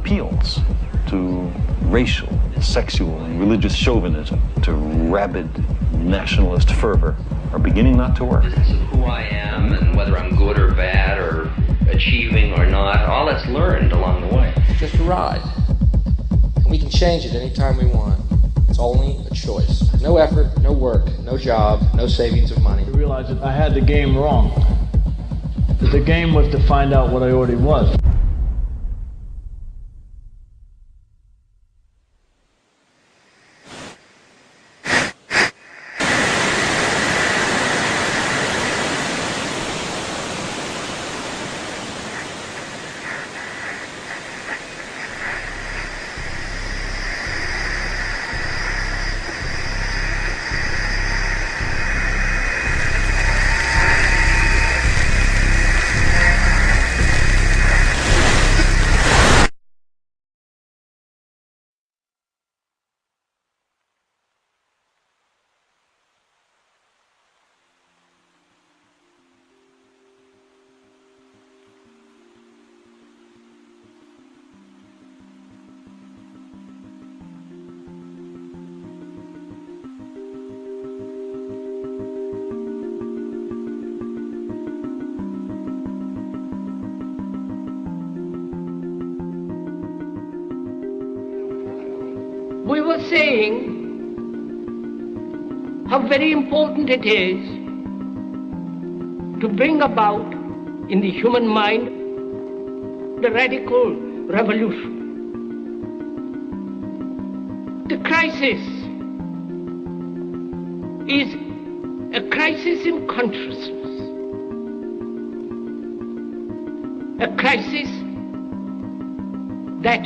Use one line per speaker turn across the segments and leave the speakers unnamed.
appeals to racial, sexual, and religious chauvinism, to rabid nationalist fervor, are beginning not to work.
The sense of who I am and whether I'm good or bad or achieving or not, all that's learned along the way.
Just a ride. And we can change it anytime we want. It's only a choice. No effort, no work, no job, no savings of money.
I realized that I had the game wrong. That the game was to find out what I already was.
We were saying how very important it is to bring about in the human mind the radical revolution. The crisis is a crisis in consciousness, a crisis that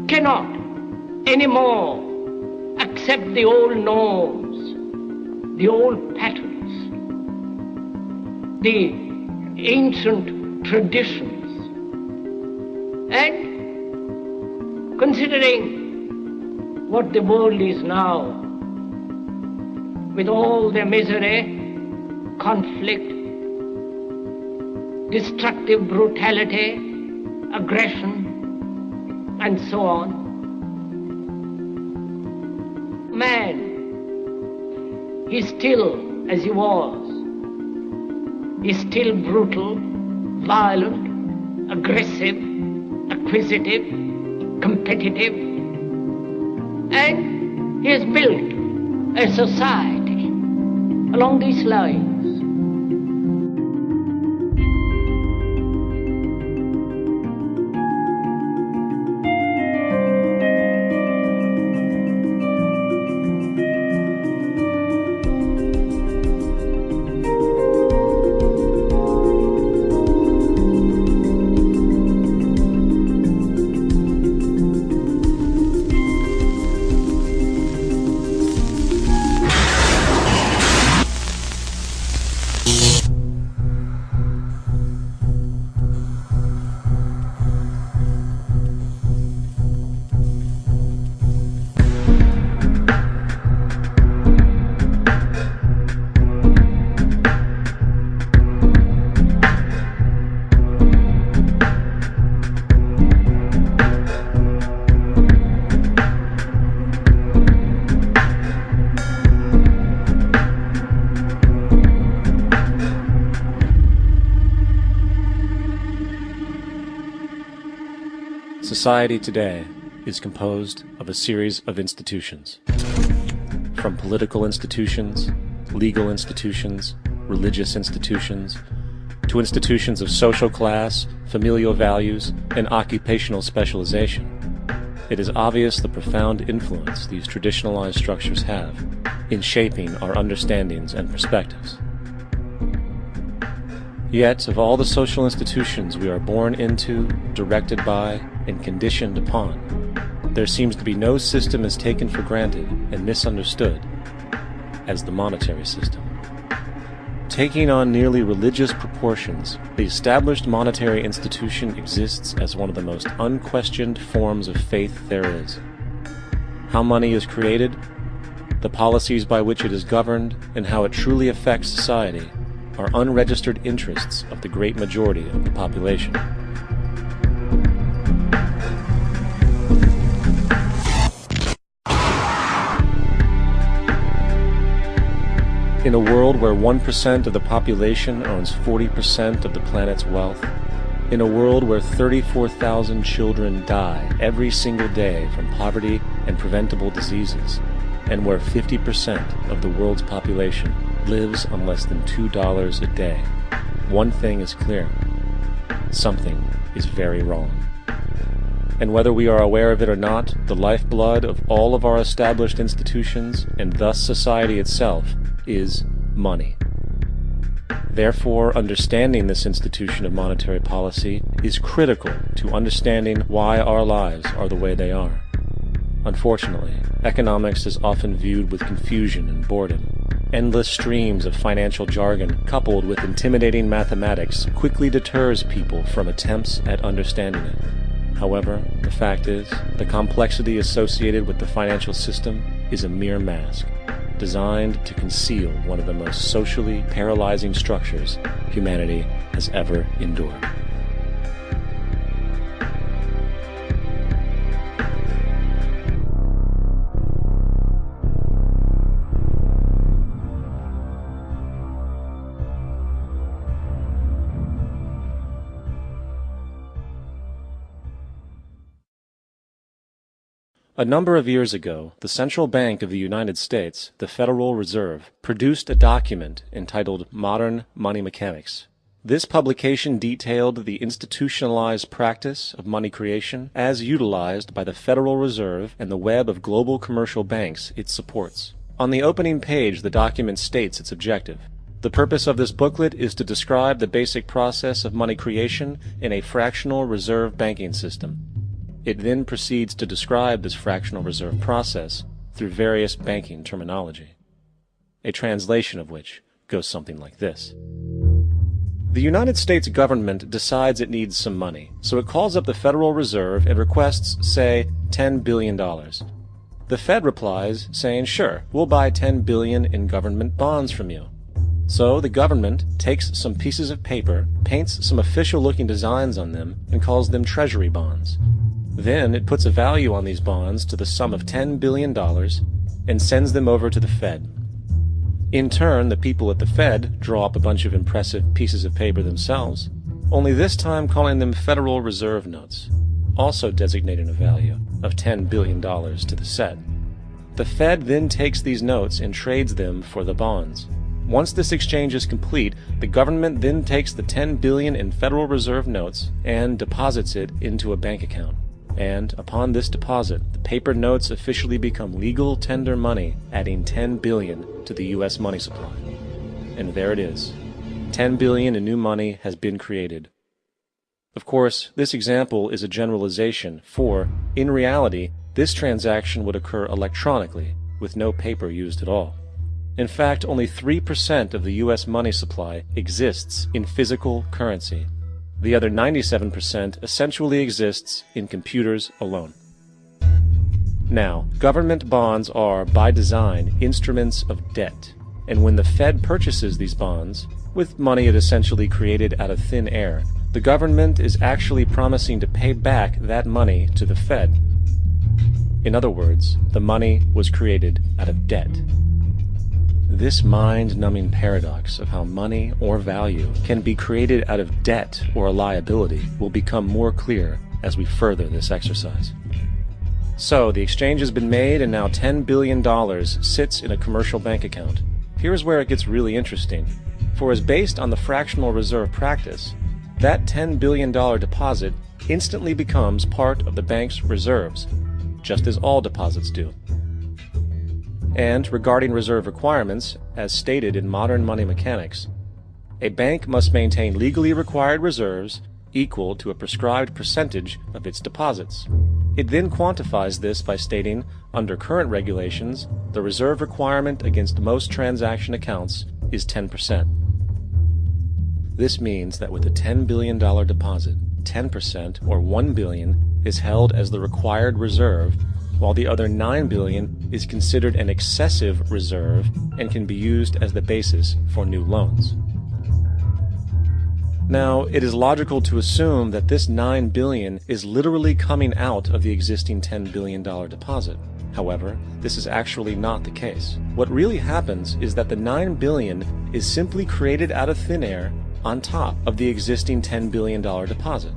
cannot anymore accept the old norms, the old patterns, the ancient traditions. And considering what the world is now, with all the misery, conflict, destructive brutality, aggression, and so on, man is still as he was. He's still brutal, violent, aggressive, acquisitive, competitive, and he has built a society along these lines.
Society today is composed of a series of institutions. From political institutions, legal institutions, religious institutions, to institutions of social class, familial values, and occupational specialization. It is obvious the profound influence these traditionalized structures have in shaping our understandings and perspectives. Yet, of all the social institutions we are born into, directed by, and conditioned upon, there seems to be no system as taken for granted and misunderstood as the monetary system. Taking on nearly religious proportions, the established monetary institution exists as one of the most unquestioned forms of faith there is. How money is created, the policies by which it is governed, and how it truly affects society are unregistered interests of the great majority of the population. In a world where 1% of the population owns 40% of the planet's wealth, in a world where 34,000 children die every single day from poverty and preventable diseases, and where 50% of the world's population lives on less than $2 a day, one thing is clear: something is very wrong. And whether we are aware of it or not, the lifeblood of all of our established institutions, and thus society itself, is money. Therefore, understanding this institution of monetary policy is critical to understanding why our lives are the way they are. Unfortunately, economics is often viewed with confusion and boredom. Endless streams of financial jargon coupled with intimidating mathematics quickly deters people from attempts at understanding it. However, the fact is, the complexity associated with the financial system is a mere mask, designed to conceal one of the most socially paralyzing structures humanity has ever endured. A number of years ago, the Central Bank of the United States, the Federal Reserve, produced a document entitled Modern Money Mechanics. This publication detailed the institutionalized practice of money creation as utilized by the Federal Reserve and the web of global commercial banks it supports. On the opening page, the document states its objective. The purpose of this booklet is to describe the basic process of money creation in a fractional reserve banking system. It then proceeds to describe this fractional reserve process through various banking terminology, a translation of which goes something like this. The United States government decides it needs some money, so it calls up the Federal Reserve and requests, say, $10 billion. The Fed replies, saying, sure, we'll buy $10 billion in government bonds from you. So the government takes some pieces of paper, paints some official-looking designs on them, and calls them treasury bonds. Then it puts a value on these bonds to the sum of $10 billion and sends them over to the Fed. In turn, the people at the Fed draw up a bunch of impressive pieces of paper themselves, only this time calling them Federal Reserve notes, also designating a value of $10 billion to the Fed. The Fed then takes these notes and trades them for the bonds. Once this exchange is complete, the government then takes the $10 billion in Federal Reserve notes and deposits it into a bank account. And upon this deposit, the paper notes officially become legal tender money, adding $10 billion to the U.S. money supply. And there it is. $10 billion in new money has been created. Of course, this example is a generalization, for, in reality, this transaction would occur electronically, with no paper used at all. In fact, only 3% of the U.S. money supply exists in physical currency. The other 97% essentially exists in computers alone. Now, government bonds are, by design, instruments of debt, and when the Fed purchases these bonds, with money it essentially created out of thin air, the government is actually promising to pay back that money to the Fed. In other words, the money was created out of debt. This mind-numbing paradox of how money or value can be created out of debt or a liability will become more clear as we further this exercise. So, the exchange has been made and now $10 billion sits in a commercial bank account. Here's where it gets really interesting. For as based on the fractional reserve practice, that $10 billion deposit instantly becomes part of the bank's reserves, just as all deposits do. And regarding reserve requirements, as stated in modern money mechanics, a bank must maintain legally required reserves equal to a prescribed percentage of its deposits. It then quantifies this by stating, under current regulations, the reserve requirement against most transaction accounts is 10%. This means that with a $10 billion deposit, 10%, or $1 billion, is held as the required reserve, while the other $9 billion is considered an excessive reserve and can be used as the basis for new loans. Now, it is logical to assume that this $9 billion is literally coming out of the existing $10 billion deposit. However, this is actually not the case. What really happens is that the $9 billion is simply created out of thin air on top of the existing $10 billion deposit.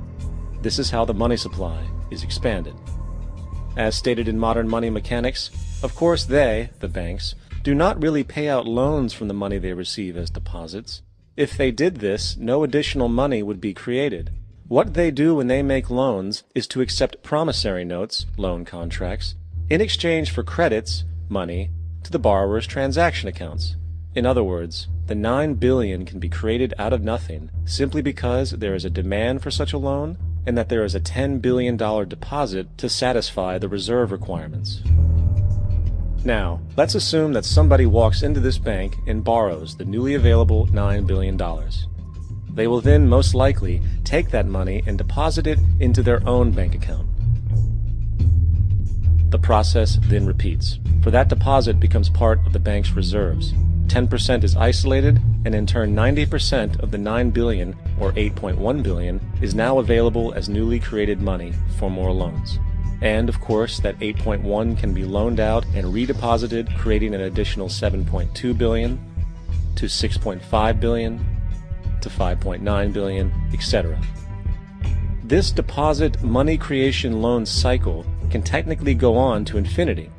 This is how the money supply is expanded. As stated in modern money mechanics, of course they, the banks, do not really pay out loans from the money they receive as deposits. If they did this, no additional money would be created. What they do when they make loans is to accept promissory notes, loan contracts, in exchange for credits, money, to the borrower's transaction accounts. In other words, the $9 billion can be created out of nothing simply because there is a demand for such a loan and that there is a $10 billion deposit to satisfy the reserve requirements. Now, let's assume that somebody walks into this bank and borrows the newly available $9 billion. They will then most likely take that money and deposit it into their own bank account. The process then repeats, for that deposit becomes part of the bank's reserves. 10% is isolated, and in turn 90% of the $9 billion, or $8.1 billion, is now available as newly created money for more loans. And, of course, that 8.1 can be loaned out and redeposited, creating an additional 7.2 billion, to 6.5 billion, to 5.9 billion, etc. This deposit money creation loan cycle can technically go on to infinity.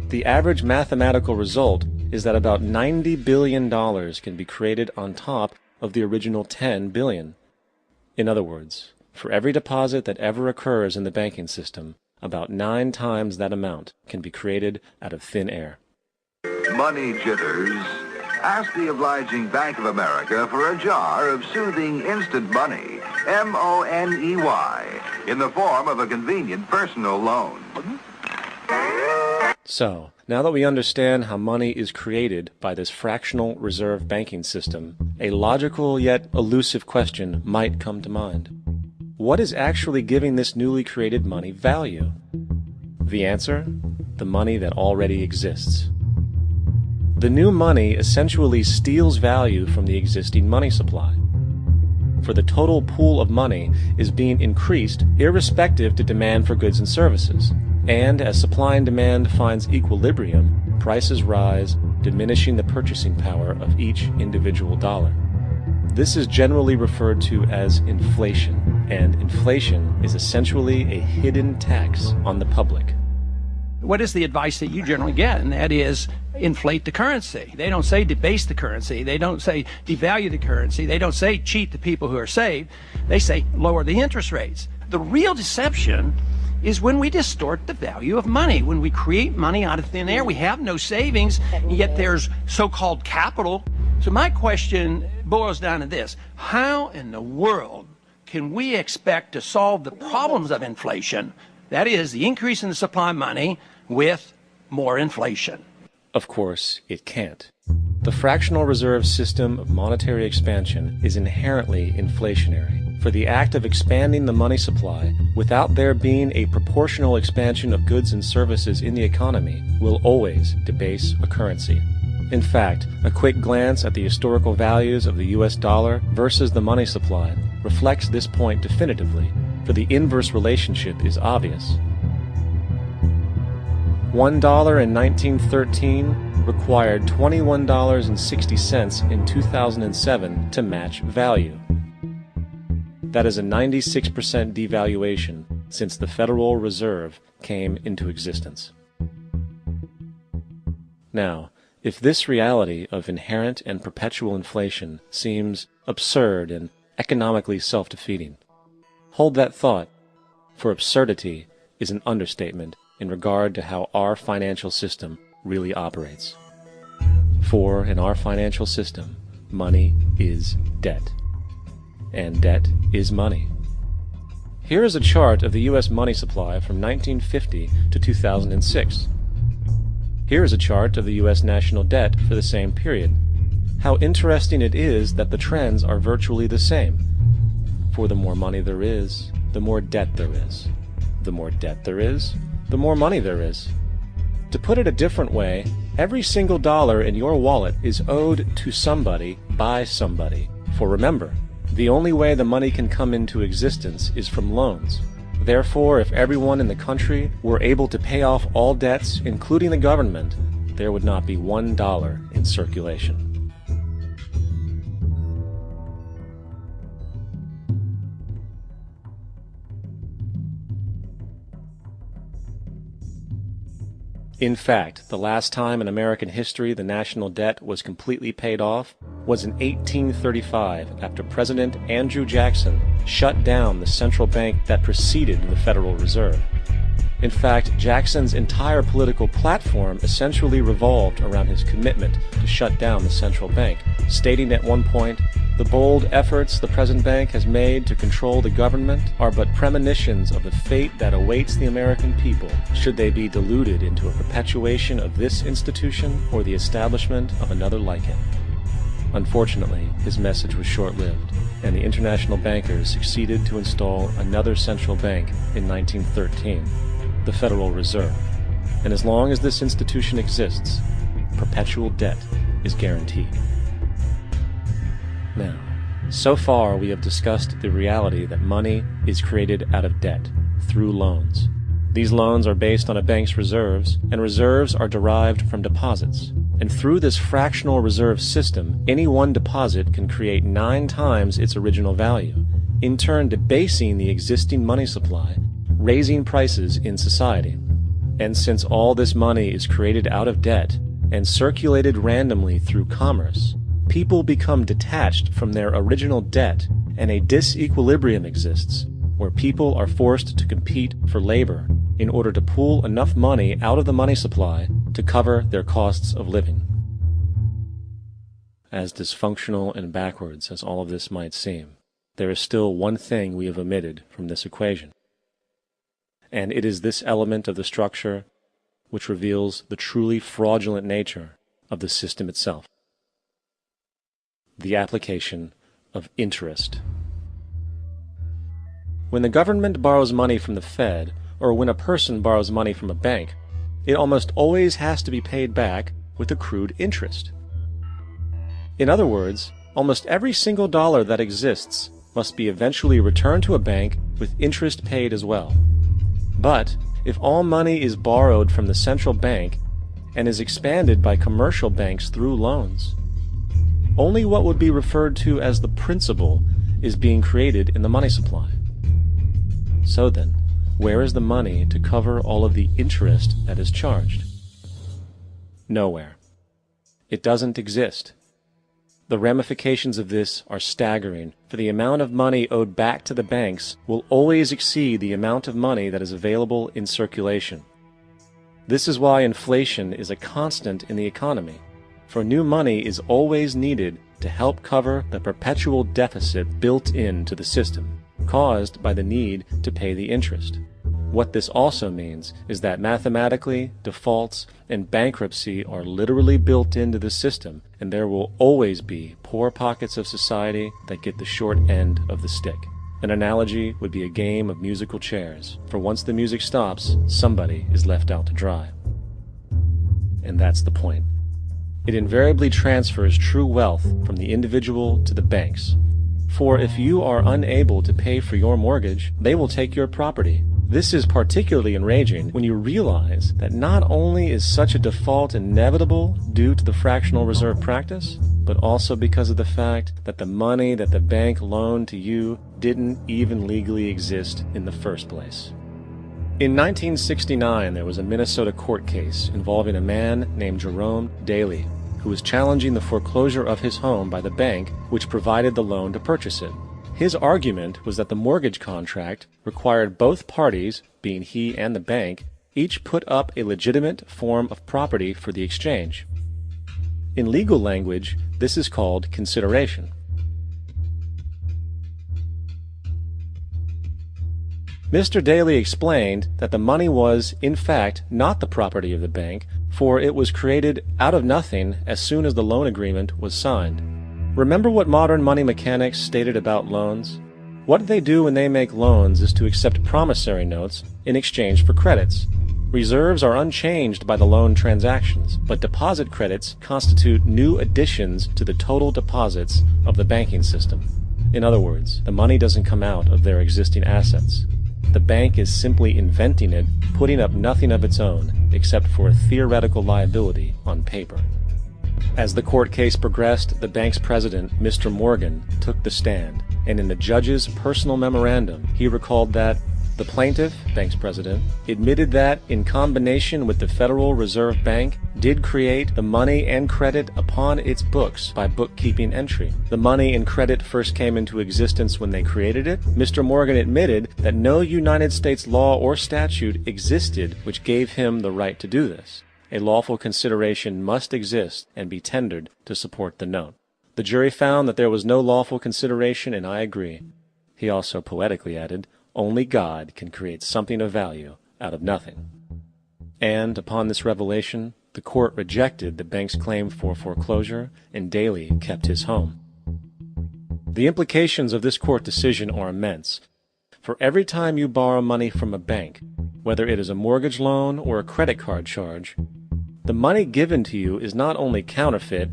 The average mathematical result is that about $90 billion can be created on top of the original $10 billion. In other words, for every deposit that ever occurs in the banking system, about 9 times that amount can be created out of thin air.
Money jitters. Ask the obliging Bank of America for a jar of soothing instant money, M-O-N-E-Y, in the form of a convenient personal loan.
So, now that we understand how money is created by this fractional reserve banking system, a logical yet elusive question might come to mind. What is actually giving this newly created money value? The answer? The money that already exists. The new money essentially steals value from the existing money supply. For the total pool of money is being increased irrespective to demand for goods and services. And as supply and demand finds equilibrium, prices rise, diminishing the purchasing power of each individual dollar. This is generally referred to as inflation, and inflation is essentially a hidden tax on the public.
What is the advice that you generally get? And that is inflate the currency. They don't say debase the currency. They don't say devalue the currency. They don't say cheat the people who are saved. They say lower the interest rates. The real deception is when we distort the value of money. When we create money out of thin air, we have no savings, and yet there's so-called capital. So my question boils down to this. How in the world can we expect to solve the problems of inflation, that is, the increase in the supply of money, with more inflation?
Of course, it can't. The fractional reserve system of monetary expansion is inherently inflationary. For the act of expanding the money supply, without there being a proportional expansion of goods and services in the economy, will always debase a currency. In fact, a quick glance at the historical values of the US dollar versus the money supply reflects this point definitively, for the inverse relationship is obvious. $1 in 1913 required $21.60 in 2007 to match value. That is a 96% devaluation since the Federal Reserve came into existence. Now, if this reality of inherent and perpetual inflation seems absurd and economically self-defeating, hold that thought, for absurdity is an understatement in regard to how our financial system really operates. For in our financial system, money is debt. And debt is money. Here is a chart of the U.S. money supply from 1950 to 2006. Here is a chart of the U.S. national debt for the same period. How interesting it is that the trends are virtually the same. For the more money there is, the more debt there is. The more debt there is, the more money there is. To put it a different way, every single dollar in your wallet is owed to somebody by somebody. For remember, the only way the money can come into existence is from loans. Therefore, if everyone in the country were able to pay off all debts, including the government, there would not be $1 in circulation. In fact, the last time in American history the national debt was completely paid off was in 1835 after President Andrew Jackson shut down the central bank that preceded the Federal Reserve. In fact, Jackson's entire political platform essentially revolved around his commitment to shut down the central bank, stating at one point, "The bold efforts the present bank has made to control the government are but premonitions of the fate that awaits the American people should they be deluded into a perpetuation of this institution or the establishment of another like it." Unfortunately, his message was short-lived, and the international bankers succeeded to install another central bank in 1913, the Federal Reserve. And as long as this institution exists, perpetual debt is guaranteed. Now, so far we have discussed the reality that money is created out of debt, through loans. These loans are based on a bank's reserves, and reserves are derived from deposits. And through this fractional reserve system, any one deposit can create 9 times its original value, in turn debasing the existing money supply, raising prices in society. And since all this money is created out of debt and circulated randomly through commerce, people become detached from their original debt, and a disequilibrium exists, where people are forced to compete for labor in order to pool enough money out of the money supply to cover their costs of living. As dysfunctional and backwards as all of this might seem, there is still one thing we have omitted from this equation. And it is this element of the structure which reveals the truly fraudulent nature of the system itself: the application of interest. When the government borrows money from the Fed, or when a person borrows money from a bank, it almost always has to be paid back with accrued interest. In other words, almost every single dollar that exists must be eventually returned to a bank with interest paid as well. But if all money is borrowed from the central bank and is expanded by commercial banks through loans, only what would be referred to as the principal is being created in the money supply. So then, where is the money to cover all of the interest that is charged? Nowhere. It doesn't exist. The ramifications of this are staggering, for the amount of money owed back to the banks will always exceed the amount of money that is available in circulation. This is why inflation is a constant in the economy, for new money is always needed to help cover the perpetual deficit built into the system, caused by the need to pay the interest. What this also means is that mathematically, defaults and bankruptcy are literally built into the system, and there will always be poor pockets of society that get the short end of the stick. An analogy would be a game of musical chairs, for once the music stops, somebody is left out to dry. And that's the point. It invariably transfers true wealth from the individual to the banks. For if you are unable to pay for your mortgage, they will take your property. This is particularly enraging when you realize that not only is such a default inevitable due to the fractional reserve practice, but also because of the fact that the money that the bank loaned to you didn't even legally exist in the first place. In 1969, there was a Minnesota court case involving a man named Jerome Daly, who was challenging the foreclosure of his home by the bank which provided the loan to purchase it. His argument was that the mortgage contract required both parties, being he and the bank, each put up a legitimate form of property for the exchange. In legal language, this is called consideration. Mr. Daly explained that the money was, in fact, not the property of the bank, for it was created out of nothing as soon as the loan agreement was signed. Remember what modern money mechanics stated about loans? What they do when they make loans is to accept promissory notes in exchange for credits. Reserves are unchanged by the loan transactions, but deposit credits constitute new additions to the total deposits of the banking system. In other words, the money doesn't come out of their existing assets. the bank is simply inventing it, putting up nothing of its own except for a theoretical liability on paper. As the court case progressed, the bank's president, Mr. Morgan, took the stand, and in the judge's personal memorandum, he recalled that the plaintiff, bank's president, admitted that, in combination with the Federal Reserve Bank, did create the money and credit upon its books by bookkeeping entry. The money and credit first came into existence when they created it. Mr. Morgan admitted that no United States law or statute existed which gave him the right to do this. A lawful consideration must exist and be tendered to support the note. The jury found that there was no lawful consideration, and I agree. He also poetically added, "Only God can create something of value out of nothing." And upon this revelation, the court rejected the bank's claim for foreclosure, and Daly kept his home. The implications of this court decision are immense. For every time you borrow money from a bank, whether it is a mortgage loan or a credit card charge, the money given to you is not only counterfeit,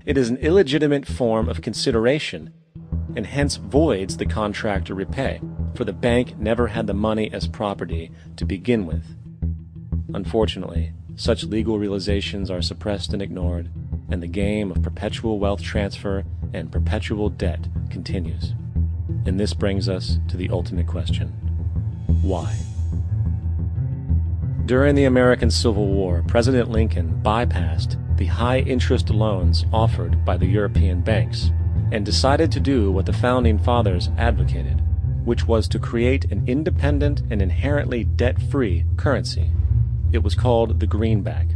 it is an illegitimate form of consideration, and hence voids the contract to repay, for the bank never had the money as property to begin with. Unfortunately, such legal realizations are suppressed and ignored, and the game of perpetual wealth transfer and perpetual debt continues. And this brings us to the ultimate question: why? During the American Civil War, President Lincoln bypassed the high-interest loans offered by the European banks and decided to do what the Founding Fathers advocated, which was to create an independent and inherently debt-free currency. It was called the greenback.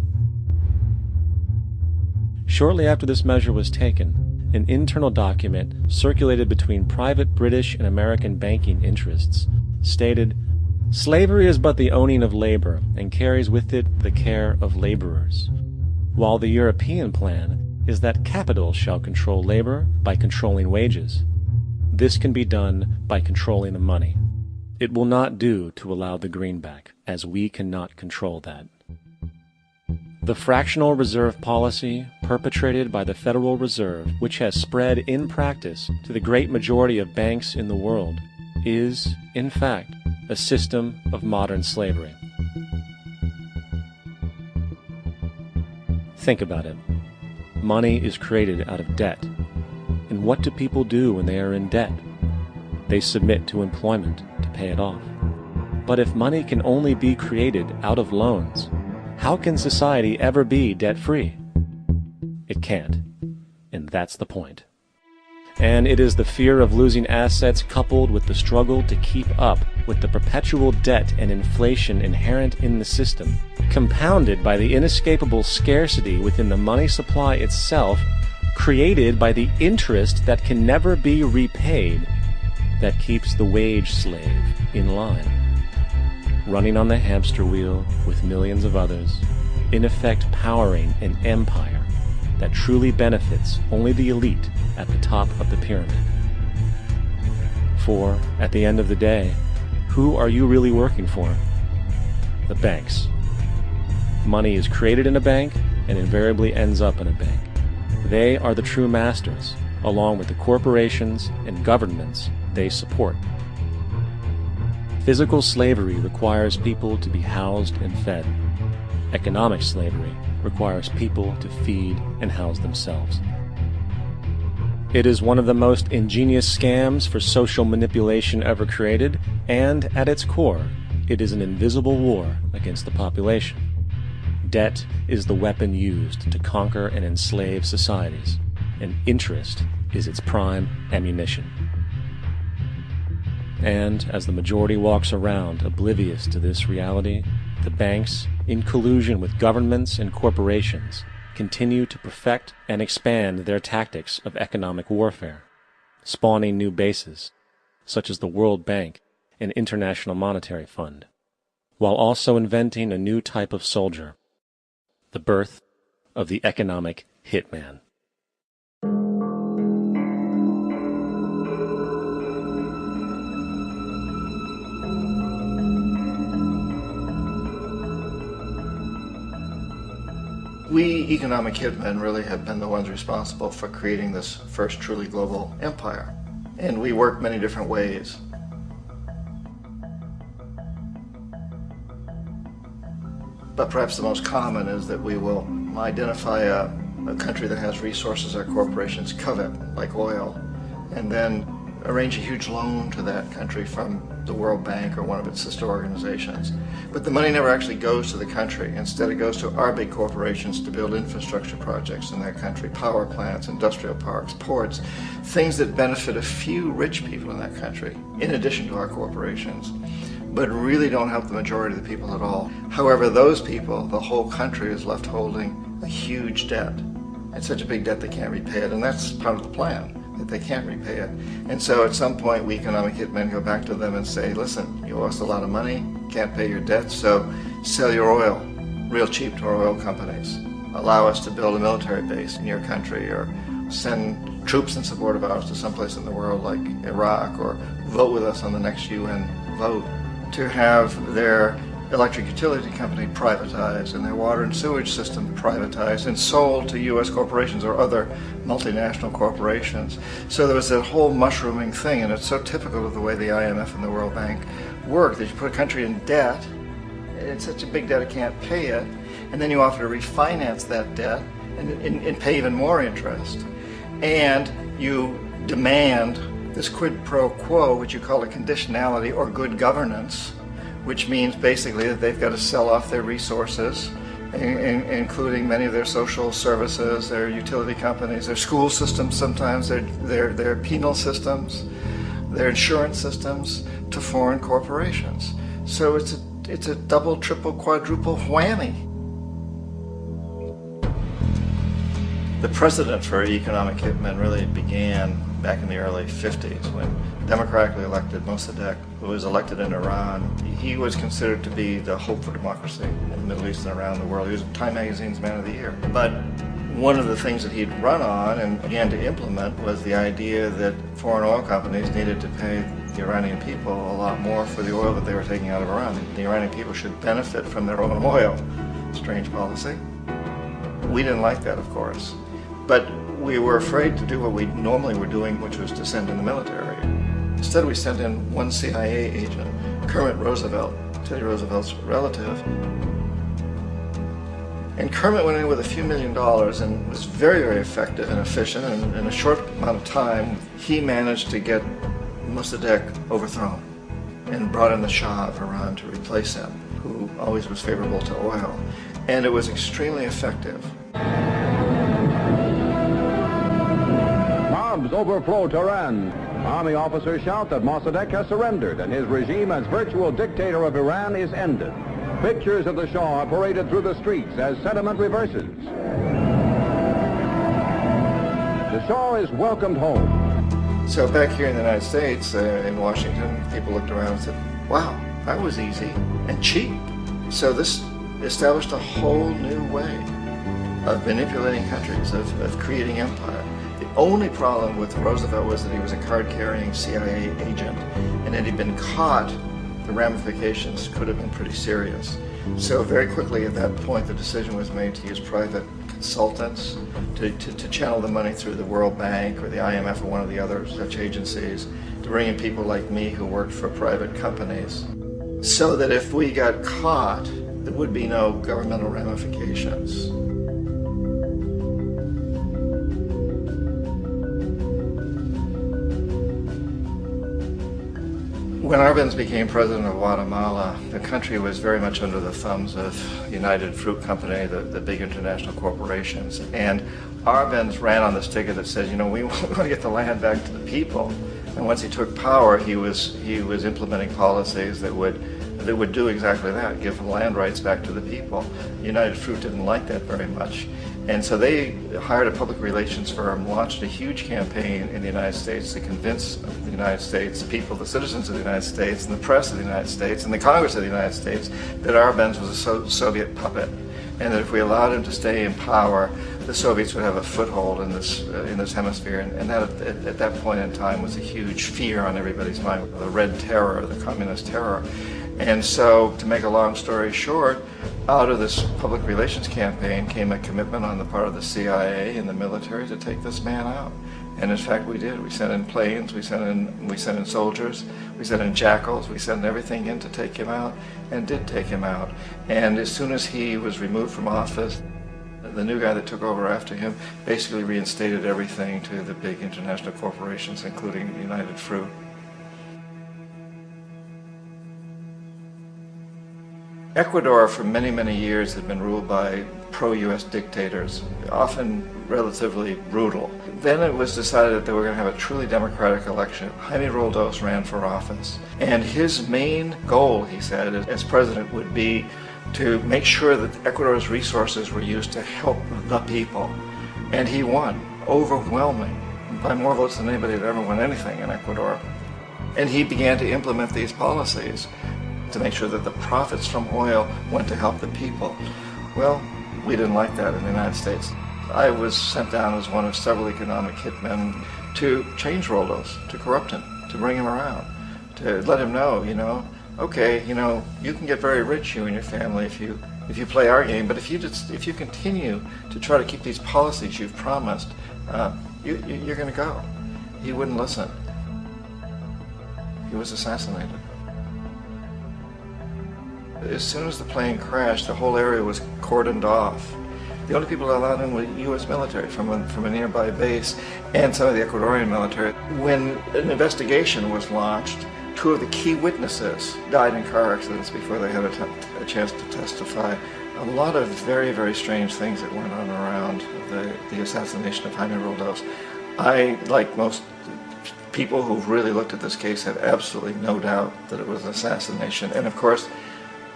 Shortly after this measure was taken, an internal document circulated between private British and American banking interests stated, "Slavery is but the owning of labor, and carries with it the care of laborers, while the European plan is that capital shall control labor by controlling wages. This can be done by controlling the money. It will not do to allow the greenback, as we cannot control that." The fractional reserve policy perpetrated by the Federal Reserve, which has spread in practice to the great majority of banks in the world, is, in fact, a system of modern slavery. Think about it. Money is created out of debt. And what do people do when they are in debt? They submit to employment to pay it off. But if money can only be created out of loans, how can society ever be debt-free? It can't. And that's the point. And it is the fear of losing assets coupled with the struggle to keep up with the perpetual debt and inflation inherent in the system, compounded by the inescapable scarcity within the money supply itself, created by the interest that can never be repaid, that keeps the wage slave in line, running on the hamster wheel with millions of others, in effect powering an empire that truly benefits only the elite at the top of the pyramid. For, at the end of the day, who are you really working for? The banks. Money is created in a bank and invariably ends up in a bank. They are the true masters, along with the corporations and governments they support. Physical slavery requires people to be housed and fed. Economic slavery requires people to feed and house themselves. It is one of the most ingenious scams for social manipulation ever created, and at its core, it is an invisible war against the population. Debt is the weapon used to conquer and enslave societies, and interest is its prime ammunition. And as the majority walks around oblivious to this reality, the banks, in collusion with governments and corporations, continue to perfect and expand their tactics of economic warfare, spawning new bases, such as the World Bank and International Monetary Fund, while also inventing a new type of soldier, the birth of the economic hitman.
We economic hitmen really have been the ones responsible for creating this first truly global empire. And we work many different ways. But perhaps the most common is that we will identify a country that has resources our corporations covet, like oil, and then arrange a huge loan to that country from the World Bank or one of its sister organizations. But the money never actually goes to the country. Instead, it goes to our big corporations to build infrastructure projects in that country, power plants, industrial parks, ports, things that benefit a few rich people in that country, in addition to our corporations, but really don't help the majority of the people at all. However, those people, the whole country is left holding a huge debt. It's such a big debt they can't repay it, and that's part of the plan, that they can't repay it. And so at some point, we economic hitmen go back to them and say, listen, you owe us a lot of money, can't pay your debt, so sell your oil real cheap to our oil companies. Allow us to build a military base in your country, or send troops in support of ours to someplace in the world like Iraq, or vote with us on the next UN vote. To have their electric utility company privatized and their water and sewage system privatized and sold to U.S. corporations or other multinational corporations. So there was that whole mushrooming thing, and it's so typical of the way the IMF and the World Bank work, that you put a country in debt, it's such a big debt it can't pay it, and then you offer to refinance that debt and pay even more interest. And you demand this quid pro quo, which you call a conditionality or good governance, which means basically that they've got to sell off their resources, including many of their social services, their utility companies, their school systems sometimes, their penal systems, their insurance systems, to foreign corporations. So it's a double, triple, quadruple whammy. The precedent for economic hitmen really began back in the early 50s when democratically elected Mossadegh, who was elected in Iran, he was considered to be the hope for democracy in the Middle East and around the world. He was Time Magazine's Man of the Year. But one of the things that he'd run on and began to implement was the idea that foreign oil companies needed to pay the Iranian people a lot more for the oil that they were taking out of Iran. The Iranian people should benefit from their own oil. Strange policy. We didn't like that, of course. But we were afraid to do what we normally were doing, which was to send in the military. Instead, we sent in one CIA agent, Kermit Roosevelt, Teddy Roosevelt's relative. And Kermit went in with a few $1 million and was very, very effective and efficient. And in a short amount of time, he managed to get Mossadegh overthrown and brought in the Shah of Iran to replace him, who always was favorable to oil. And it was extremely effective.
Mobs overflow Tehran. Army officers shout that Mossadegh has surrendered and his regime as virtual dictator of Iran is ended. Pictures of the Shah are paraded through the streets as sentiment reverses. The Shah is welcomed home.
So back here in the United States, in Washington, people looked around and said, wow, that was easy and cheap. So this established a whole new way of manipulating countries, of creating empire. The only problem with Roosevelt was that he was a card-carrying CIA agent, and had he been caught, the ramifications could have been pretty serious. So very quickly at that point, the decision was made to use private consultants to channel the money through the World Bank or the IMF or one of the other such agencies, to bring in people like me who worked for private companies, so that if we got caught, there would be no governmental ramifications. When Arbenz became president of Guatemala, the country was very much under the thumbs of United Fruit Company, the big international corporations. And Arbenz ran on this ticket that says, you know, we want to get the land back to the people. And once he took power, he was implementing policies that would do exactly that, give land rights back to the people. United Fruit didn't like that very much. And so they hired a public relations firm, launched a huge campaign in the United States to convince the United States people, the citizens of the United States, and the press of the United States, and the Congress of the United States, that Arbenz was a Soviet puppet, and that if we allowed him to stay in power, the Soviets would have a foothold in this hemisphere. And that at that point in time was a huge fear on everybody's mind, the Red Terror, the Communist Terror. And so, to make a long story short, Out of this public relations campaign came a commitment on the part of the CIA and the military to take this man out. And in fact, we did. We sent in planes, we sent in soldiers, we sent in jackals, we sent everything in to take him out, and did take him out. And as soon as he was removed from office, the new guy that took over after him basically reinstated everything to the big international corporations, including United Fruit. Ecuador for many, many years had been ruled by pro-US dictators, often relatively brutal. Then it was decided that they were going to have a truly democratic election. Jaime Roldos ran for office, and his main goal, he said, as president would be to make sure that Ecuador's resources were used to help the people. And he won, overwhelming, by more votes than anybody had ever won anything in Ecuador. And he began to implement these policies to make sure that the profits from oil went to help the people. Well, we didn't like that in the United States. I was sent down as one of several economic hitmen to change Roldos, to corrupt him, to bring him around, to let him know, okay, you can get very rich, you and your family, if you play our game, but if you continue to try to keep these policies you've promised, you're going to go. He wouldn't listen. He was assassinated. As soon as the plane crashed, the whole area was cordoned off. The only people allowed in were U.S. military from a nearby base and some of the Ecuadorian military. When an investigation was launched, 2 of the key witnesses died in car accidents before they had a chance to testify. A lot of very, very strange things that went on around the assassination of Jaime Roldos. I, like most people who've really looked at this case, have absolutely no doubt that it was an assassination. And of course,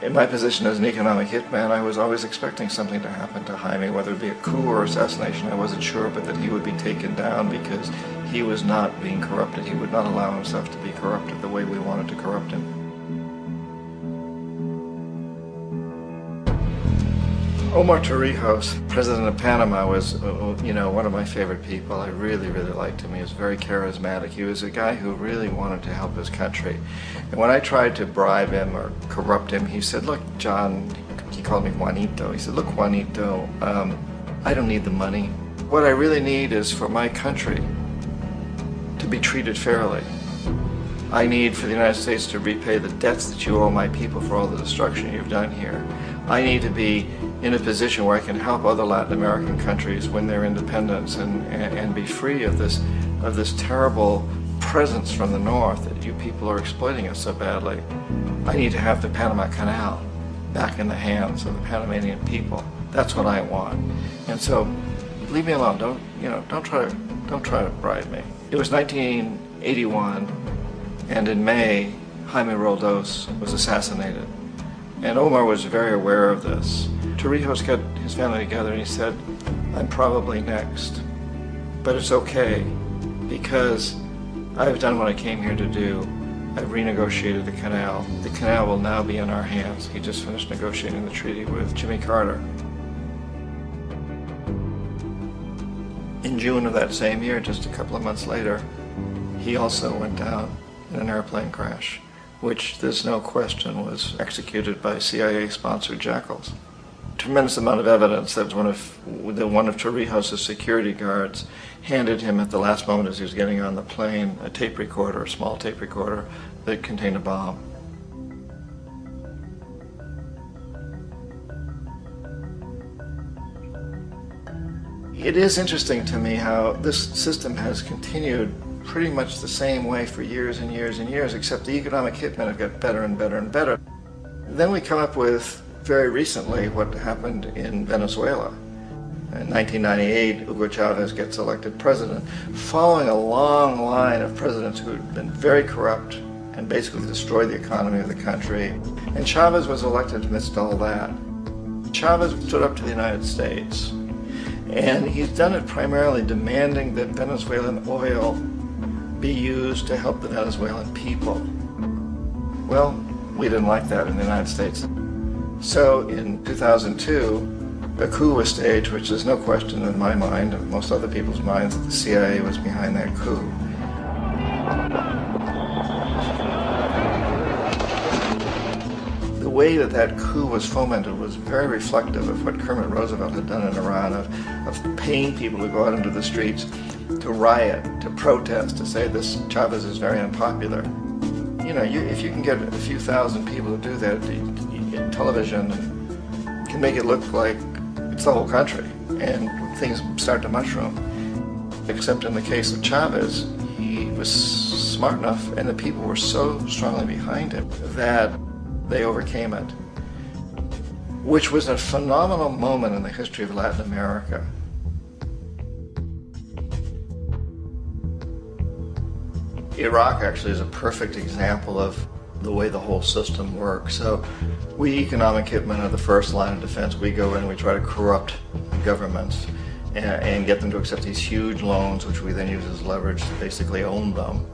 in my position as an economic hitman, I was always expecting something to happen to Jaime, whether it be a coup or assassination, I wasn't sure, but that he would be taken down because he was not being corrupted. He would not allow himself to be corrupted the way we wanted to corrupt him. Omar Torrijos, president of Panama, was, one of my favorite people. I really, really liked him. He was very charismatic. He was a guy who really wanted to help his country. And when I tried to bribe him or corrupt him, he said, look, John, he called me Juanito. He said, look, Juanito, I don't need the money. What I really need is for my country to be treated fairly. I need for the United States to repay the debts that you owe my people for all the destruction you've done here. I need to be in a position where I can help other Latin American countries win their independence and be free of this terrible presence from the north that you people are exploiting us so badly. I need to have the Panama Canal back in the hands of the Panamanian people. That's what I want. And so, leave me alone. Don't try to bribe me. It was 1981, and in May, Jaime Roldos was assassinated. And Omar was very aware of this. Torrijos got his family together and he said, I'm probably next, but it's okay because I've done what I came here to do. I've renegotiated the canal. The canal will now be in our hands. He just finished negotiating the treaty with Jimmy Carter. In June of that same year, just a couple of months later, he also went down in an airplane crash, which there's no question was executed by CIA-sponsored jackals. Tremendous amount of evidence that one of Torrijos' security guards handed him at the last moment as he was getting on the plane a tape recorder, a small tape recorder that contained a bomb. It is interesting to me how this system has continued pretty much the same way for years and years and years, except the economic hitmen have got better and better and better. Then we come up with, very recently, what happened in Venezuela. In 1998, Hugo Chavez gets elected president, following a long line of presidents who had been very corrupt and basically destroyed the economy of the country. And Chavez was elected amidst all that. Chavez stood up to the United States, and he's done it primarily demanding that Venezuelan oil be used to help the Venezuelan people. Well, we didn't like that in the United States. So in 2002, a coup was staged, which there's no question in my mind, and most other people's minds, that the CIA was behind that coup. The way that that coup was fomented was very reflective of what Kermit Roosevelt had done in Iran, of paying people to go out into the streets, to riot, to protest, to say this Chavez is very unpopular. You know, if you can get a few thousand people to do that, television can make it look like it's the whole country, and things start to mushroom. Except in the case of Chavez, he was smart enough, and the people were so strongly behind him that they overcame it, which was a phenomenal moment in the history of Latin America. Iraq actually is a perfect example of the way the whole system works. So we economic hitmen are the first line of defense. We go in and we try to corrupt governments and get them to accept these huge loans, which we then use as leverage to basically own them.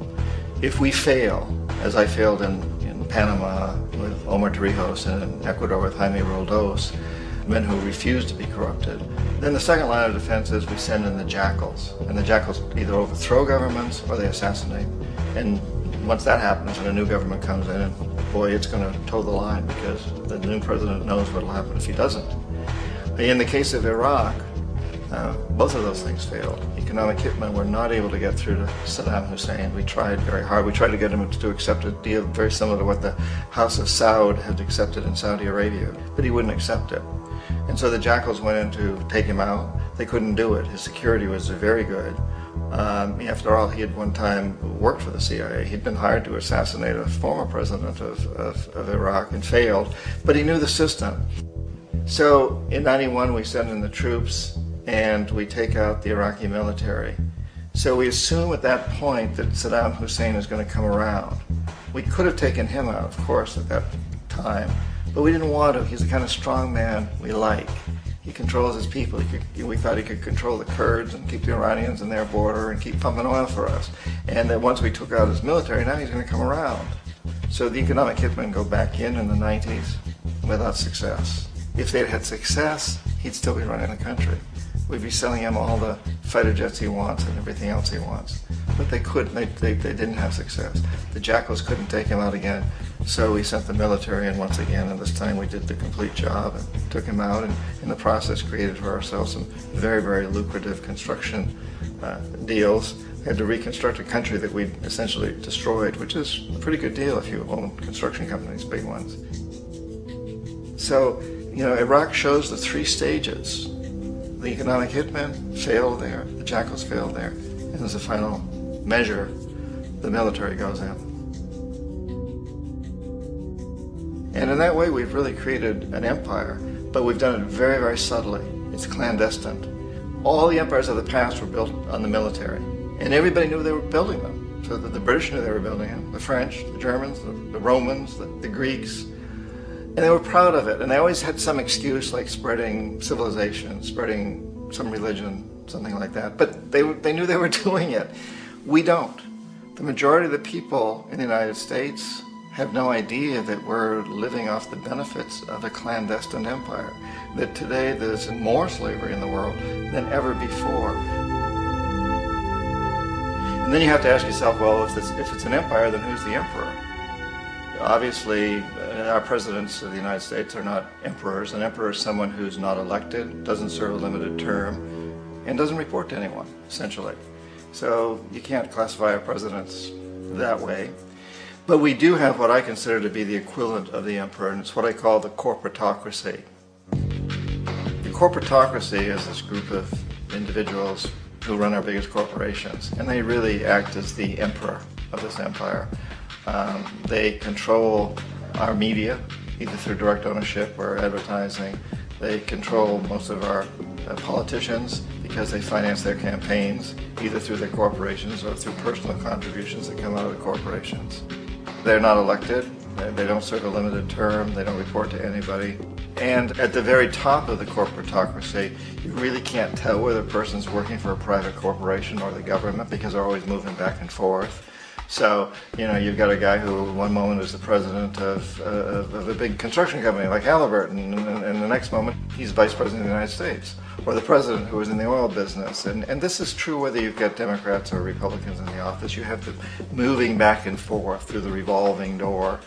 If we fail, as I failed in Panama with Omar Torrijos and in Ecuador with Jaime Roldos, men who refuse to be corrupted, then the second line of defense is we send in the jackals. And the jackals either overthrow governments or they assassinate. And once that happens and a new government comes in, and boy, it's going to toe the line, because the new president knows what will happen if he doesn't. In the case of Iraq, both of those things failed. Economic hitmen were not able to get through to Saddam Hussein. We tried very hard. We tried to get him to accept a deal very similar to what the House of Saud had accepted in Saudi Arabia, but he wouldn't accept it. And so the jackals went in to take him out. They couldn't do it. His security was very good. After all, he had one time worked for the CIA. He'd been hired to assassinate a former president of Iraq and failed, but he knew the system. So in '91, we send in the troops and we take out the Iraqi military. So we assume at that point that Saddam Hussein is going to come around. We could have taken him out, of course, at that time, but we didn't want to. He's the kind of strong man we like. He controls his people. We thought he could control the Kurds and keep the Iranians in their border and keep pumping oil for us. And that once we took out his military, now he's going to come around. So the economic hitmen go back in the 90s without success. If they'd had success, he'd still be running the country. We'd be selling him all the fighter jets he wants and everything else he wants. But they couldn't. They didn't have success. The jackals couldn't take him out again. So we sent the military in once again, and this time we did the complete job and took him out, and in the process created for ourselves some very, very lucrative construction deals. We had to reconstruct a country that we'd essentially destroyed, which is a pretty good deal if you own construction companies, big ones. So, you know, Iraq shows the three stages. The economic hitmen failed there, the jackals failed there, and as a final measure, the military goes in. And in that way, we've really created an empire, but we've done it very, very subtly. It's clandestine. All the empires of the past were built on the military, and everybody knew they were building them. So the British knew they were building them, the French, the Germans, the Romans, the Greeks. And they were proud of it, and they always had some excuse, like spreading civilization, spreading some religion, something like that. But they knew they were doing it. We don't. The majority of the people in the United States have no idea that we're living off the benefits of a clandestine empire, that today there's more slavery in the world than ever before. And then you have to ask yourself, well, if it's an empire, then who's the emperor? Obviously, our presidents of the United States are not emperors. An emperor is someone who's not elected, doesn't serve a limited term, and doesn't report to anyone, essentially. So you can't classify our presidents that way. But we do have what I consider to be the equivalent of the emperor, and it's what I call the corporatocracy. The corporatocracy is this group of individuals who run our biggest corporations, and they really act as the emperor of this empire. They control our media, either through direct ownership or advertising. They control most of our politicians because they finance their campaigns, either through their corporations or through personal contributions that come out of the corporations. They're not elected, they don't serve a limited term, they don't report to anybody. And at the very top of the corporatocracy, you really can't tell whether a person's working for a private corporation or the government because they're always moving back and forth. So, you know, you've got a guy who one moment is the president of a big construction company like Halliburton, and the next moment he's vice president of the United States, or the president who is in the oil business. And this is true whether you've got Democrats or Republicans in the office. You have them moving back and forth through the revolving door.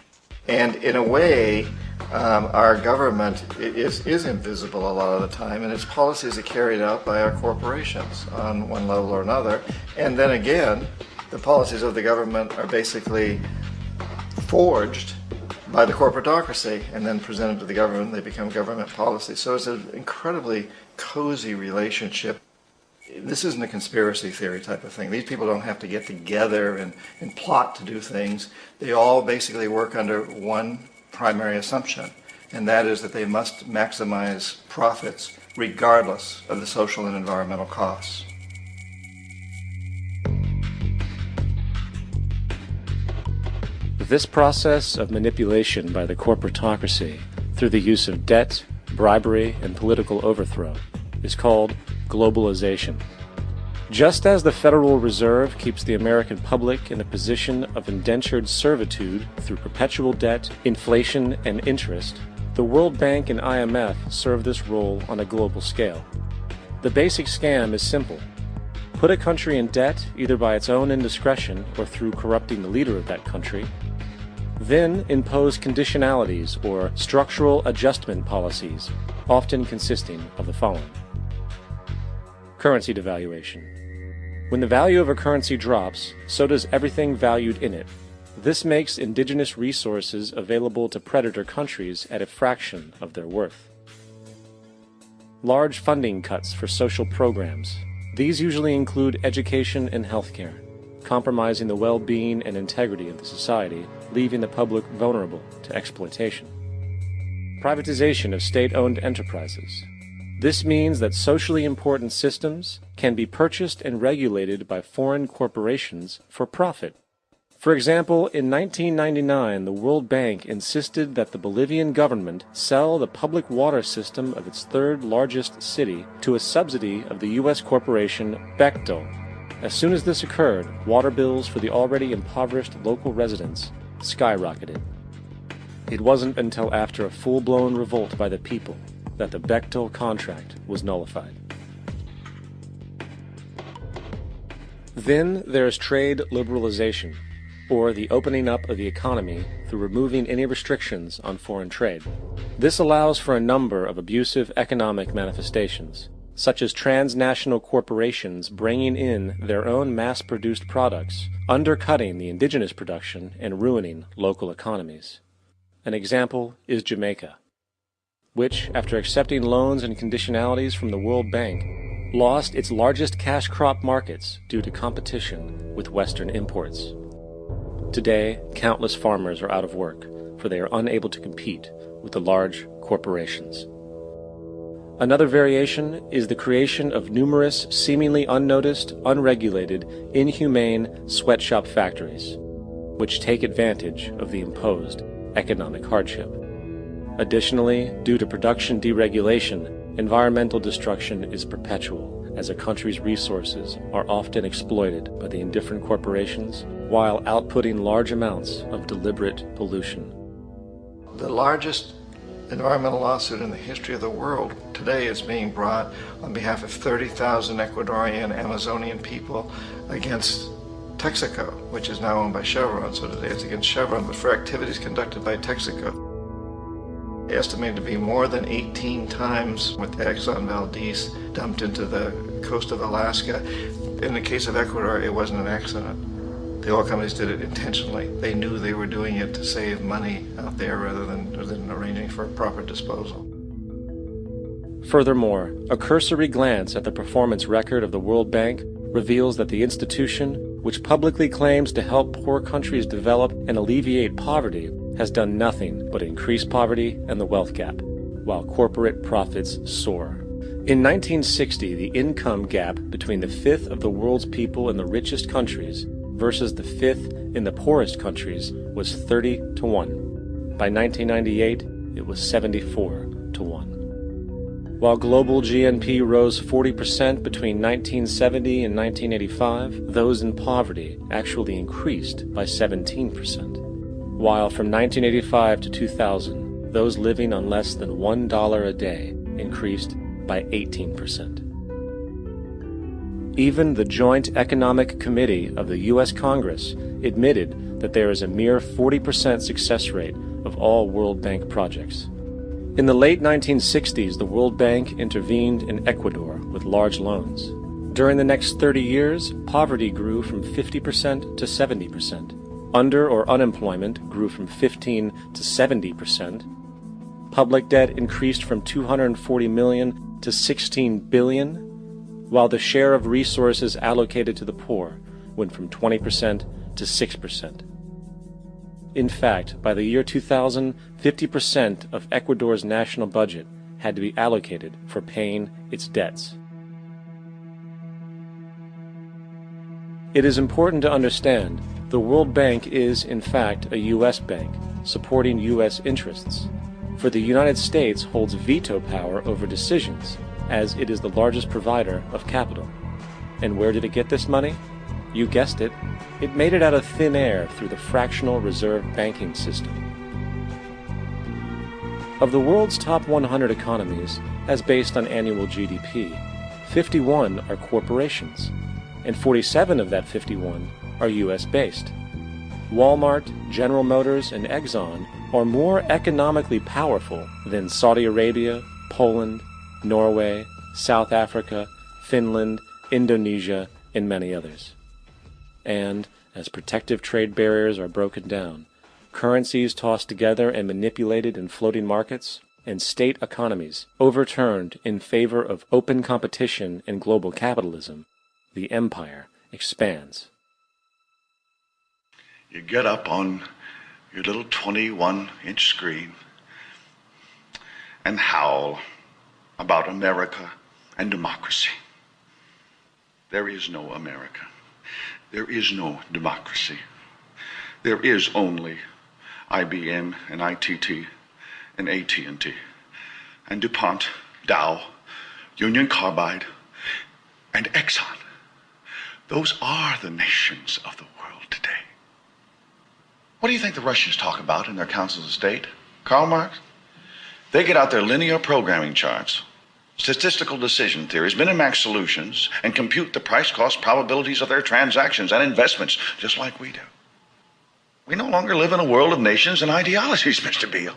And in a way, our government is invisible a lot of the time, and its policies are carried out by our corporations on one level or another. And then again, the policies of the government are basically forged by the corporatocracy and then presented to the government. They become government policy. So it's an incredibly cozy relationship. This isn't a conspiracy theory type of thing. These people don't have to get together and plot to do things. They all basically work under one primary assumption, and that is that they must maximize profits regardless of the social and environmental costs.
This process of manipulation by the corporatocracy through the use of debt, bribery, and political overthrow is called globalization. Just as the Federal Reserve keeps the American public in a position of indentured servitude through perpetual debt, inflation, and interest, the World Bank and IMF serve this role on a global scale. The basic scam is simple. Put a country in debt either by its own indiscretion or through corrupting the leader of that country, then impose conditionalities or structural adjustment policies, often consisting of the following. Currency devaluation. When the value of a currency drops, so does everything valued in it. This makes indigenous resources available to predator countries at a fraction of their worth. Large funding cuts for social programs. These usually include education and healthcare, compromising the well-being and integrity of the society, leaving the public vulnerable to exploitation. Privatization of state-owned enterprises. This means that socially important systems can be purchased and regulated by foreign corporations for profit. For example, in 1999, the World Bank insisted that the Bolivian government sell the public water system of its third largest city to a subsidy of the U.S. corporation Bechtel. As soon as this occurred, water bills for the already impoverished local residents skyrocketed. It wasn't until after a full-blown revolt by the people that the Bechtel contract was nullified. Then there is trade liberalization, or the opening up of the economy through removing any restrictions on foreign trade. This allows for a number of abusive economic manifestations, such as transnational corporations bringing in their own mass-produced products, undercutting the indigenous production and ruining local economies. An example is Jamaica, which, after accepting loans and conditionalities from the World Bank, lost its largest cash crop markets due to competition with Western imports. Today, countless farmers are out of work, for they are unable to compete with the large corporations. Another variation is the creation of numerous seemingly unnoticed, unregulated, inhumane sweatshop factories, which take advantage of the imposed economic hardship. Additionally, due to production deregulation, environmental destruction is perpetual, as a country's resources are often exploited by the indifferent corporations while outputting large amounts of deliberate pollution.
The largest environmental lawsuit in the history of the world today is being brought on behalf of 30,000 Ecuadorian Amazonian people against Texaco, which is now owned by Chevron. So today it's against Chevron, but for activities conducted by Texaco. Estimated to be more than 18 times what the Exxon Valdez dumped into the coast of Alaska. In the case of Ecuador, it wasn't an accident. The oil companies did it intentionally. They knew they were doing it to save money out there rather than arranging for proper disposal.
Furthermore, a cursory glance at the performance record of the World Bank reveals that the institution, which publicly claims to help poor countries develop and alleviate poverty, has done nothing but increase poverty and the wealth gap, while corporate profits soar. In 1960, the income gap between the fifth of the world's people in the richest countries versus the fifth in the poorest countries was 30 to 1. By 1998, it was 74 to 1. While global GNP rose 40% between 1970 and 1985, those in poverty actually increased by 17%. While from 1985 to 2000, those living on less than $1 a day increased by 18%. Even the Joint Economic Committee of the U.S. Congress admitted that there is a mere 40% success rate of all World Bank projects. In the late 1960s, the World Bank intervened in Ecuador with large loans. During the next 30 years, poverty grew from 50% to 70%. Under or unemployment grew from 15 to 70%. Public debt increased from 240 million to 16 billion, while the share of resources allocated to the poor went from 20% to 6%. In fact, by the year 2000, 50% of Ecuador's national budget had to be allocated for paying its debts. It is important to understand the World Bank is, in fact, a U.S. bank, supporting U.S. interests. For the United States holds veto power over decisions, as it is the largest provider of capital. And where did it get this money? You guessed it. It made it out of thin air through the fractional reserve banking system. Of the world's top 100 economies, as based on annual GDP, 51 are corporations, and 47 of that 51 are U.S.-based. Walmart, General Motors, and Exxon are more economically powerful than Saudi Arabia, Poland, Norway, South Africa, Finland, Indonesia, and many others. And, as protective trade barriers are broken down, currencies tossed together and manipulated in floating markets, and state economies overturned in favor of open competition and global capitalism, the empire expands.
You get up on your little 21-inch screen and howl about America and democracy. There is no America. There is no democracy. There is only IBM and ITT and AT&T and DuPont, Dow, Union Carbide, and Exxon. Those are the nations of the world today. What do you think the Russians talk about in their councils of state? Karl Marx? They get out their linear programming charts, statistical decision theories, Minimax solutions, and compute the price-cost probabilities of their transactions and investments, just like we do. We no longer live in a world of nations and ideologies, Mr. Beale.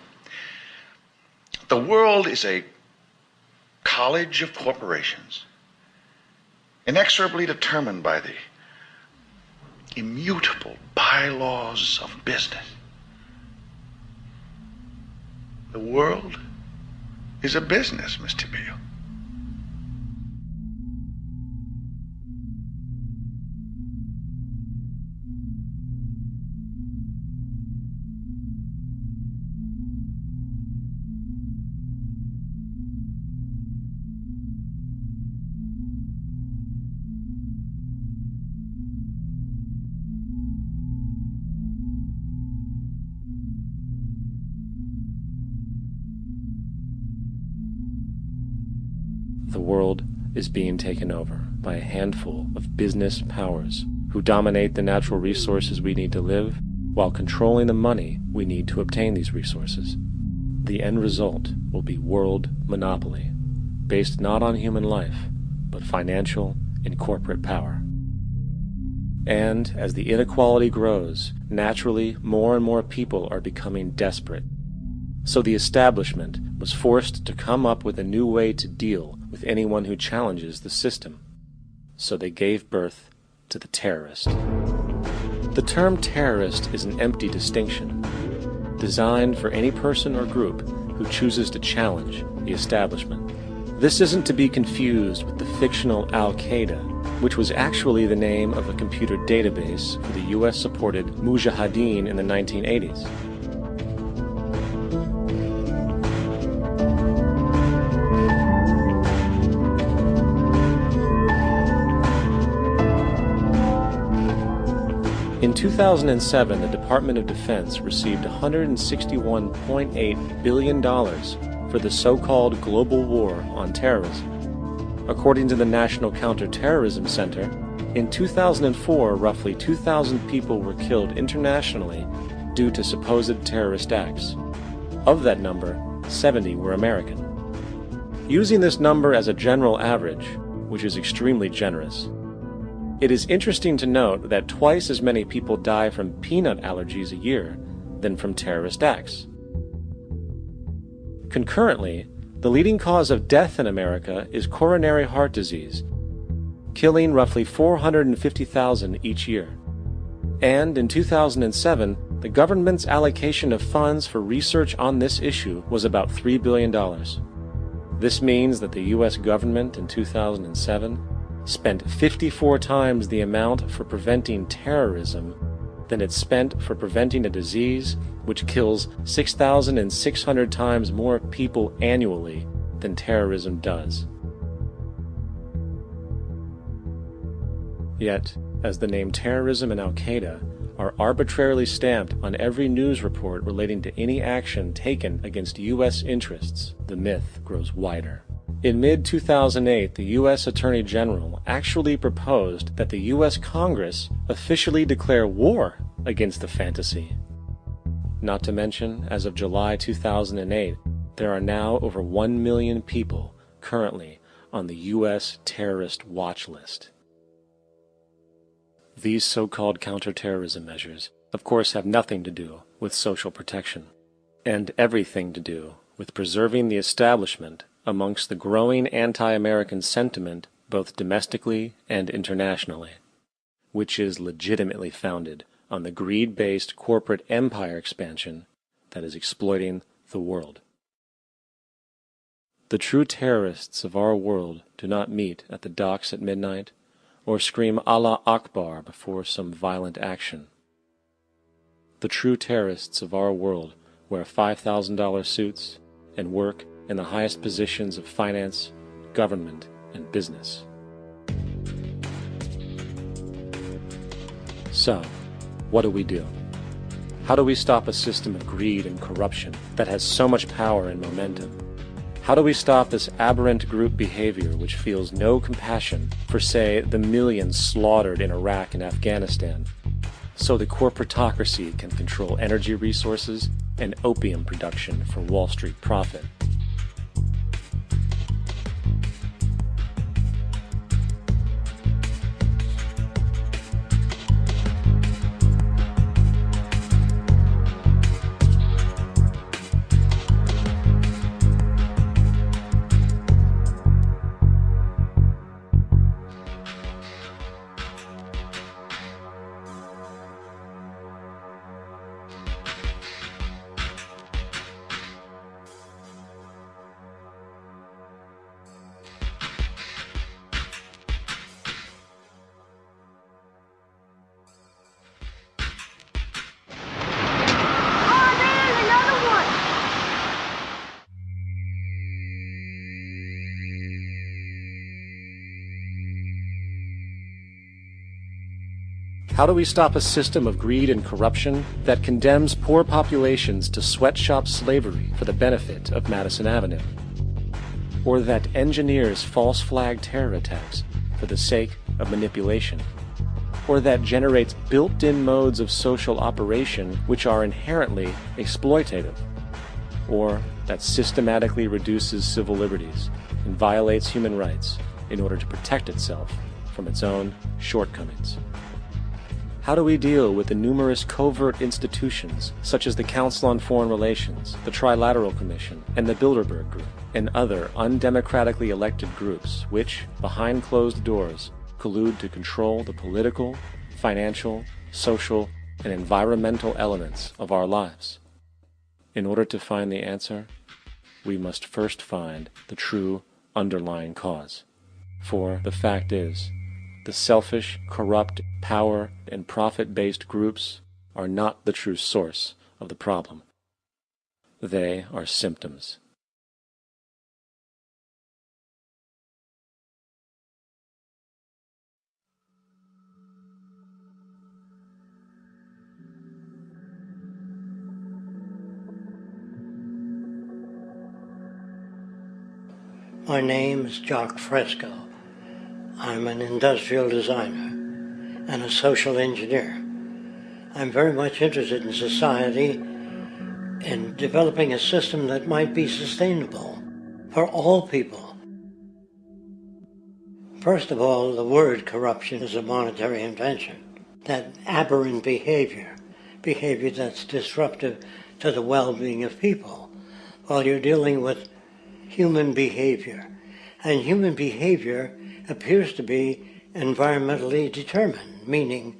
The world is a college of corporations, inexorably determined by the immutable bylaws of business. The world is a business, Mr. Beale.
The world is being taken over by a handful of business powers who dominate the natural resources we need to live while controlling the money we need to obtain these resources. The end result will be world monopoly, based not on human life, but financial and corporate power. And as the inequality grows, naturally more and more people are becoming desperate. So the establishment was forced to come up with a new way to deal with anyone who challenges the system. So they gave birth to the terrorist. The term terrorist is an empty distinction, designed for any person or group who chooses to challenge the establishment. This isn't to be confused with the fictional Al-Qaeda, which was actually the name of a computer database for the US-supported Mujahideen in the 1980s. In 2007, the Department of Defense received $161.8 billion for the so-called global war on terrorism. According to the National Counterterrorism Center, in 2004, roughly 2,000 people were killed internationally due to supposed terrorist acts. Of that number, 70 were American. Using this number as a general average, which is extremely generous, it is interesting to note that twice as many people die from peanut allergies a year than from terrorist acts. Concurrently, the leading cause of death in America is coronary heart disease, killing roughly 450,000 each year. And in 2007, the government's allocation of funds for research on this issue was about $3 billion. This means that the U.S. government in 2007 spent 54 times the amount for preventing terrorism than it spent for preventing a disease which kills 6,600 times more people annually than terrorism does. Yet, as the name terrorism and Al-Qaeda are arbitrarily stamped on every news report relating to any action taken against U.S. interests, the myth grows wider. In mid-2008, the U.S. Attorney General actually proposed that the U.S. Congress officially declare war against the fantasy. Not to mention, as of July 2008, there are now over 1 million people currently on the U.S. terrorist watch list. These so-called counterterrorism measures, of course, have nothing to do with social protection, and everything to do with preserving the establishment amongst the growing anti-American sentiment both domestically and internationally, which is legitimately founded on the greed-based corporate empire expansion that is exploiting the world. The true terrorists of our world do not meet at the docks at midnight or scream Allah Akbar before some violent action. The true terrorists of our world wear $5,000 suits and work in the highest positions of finance, government, and business. So, what do? How do we stop a system of greed and corruption that has so much power and momentum? How do we stop this aberrant group behavior which feels no compassion for, say, the millions slaughtered in Iraq and Afghanistan, so the corporatocracy can control energy resources and opium production for Wall Street profit? How do we stop a system of greed and corruption that condemns poor populations to sweatshop slavery for the benefit of Madison Avenue? Or that engineers false flag terror attacks for the sake of manipulation? Or that generates built-in modes of social operation which are inherently exploitative? Or that systematically reduces civil liberties and violates human rights in order to protect itself from its own shortcomings? How do we deal with the numerous covert institutions, such as the Council on Foreign Relations, the Trilateral Commission, and the Bilderberg Group, and other undemocratically elected groups which, behind closed doors, collude to control the political, financial, social, and environmental elements of our lives? In order to find the answer, we must first find the true underlying cause. For the fact is, the selfish, corrupt, power, and profit-based groups are not the true source of the problem. They are symptoms.
My name is Jock Fresco. I'm an industrial designer and a social engineer. I'm very much interested in society and developing a system that might be sustainable for all people. First of all, the word corruption is a monetary invention. That aberrant behavior that's disruptive to the well-being of people. Well, you're dealing with human behavior. And human behavior appears to be environmentally determined, meaning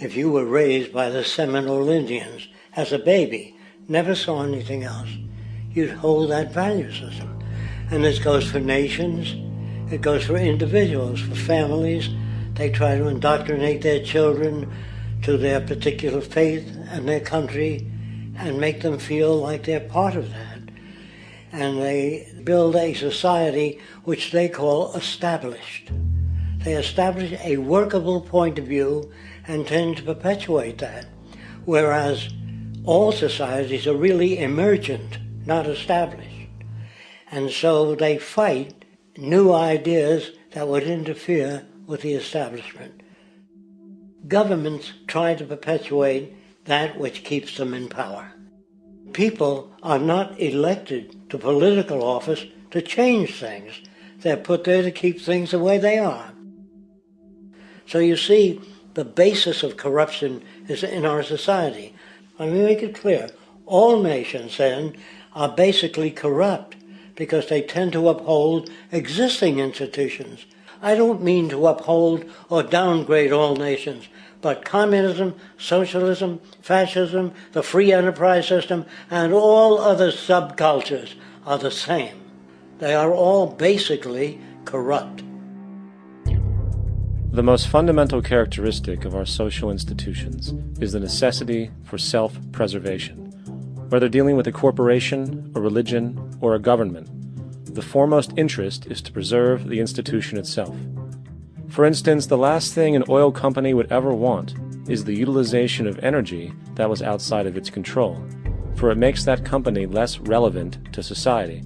if you were raised by the Seminole Indians as a baby, never saw anything else, you'd hold that value system. And this goes for nations, it goes for individuals, for families. They try to indoctrinate their children to their particular faith and their country and make them feel like they're part of that. And they build a society which they call established. They establish a workable point of view and tend to perpetuate that, whereas all societies are really emergent, not established. And so they fight new ideas that would interfere with the establishment. Governments try to perpetuate that which keeps them in power. People are not elected to political office to change things. They're put there to keep things the way they are. So you see, the basis of corruption is in our society. Let me make it clear. All nations, then, are basically corrupt because they tend to uphold existing institutions. I don't mean to uphold or downgrade all nations, but communism, socialism, fascism, the free enterprise system, and all other subcultures are the same. They are all basically corrupt.
The most fundamental characteristic of our social institutions is the necessity for self-preservation. Whether dealing with a corporation, a religion, or a government, the foremost interest is to preserve the institution itself. For instance, the last thing an oil company would ever want is the utilization of energy that was outside of its control, for it makes that company less relevant to society.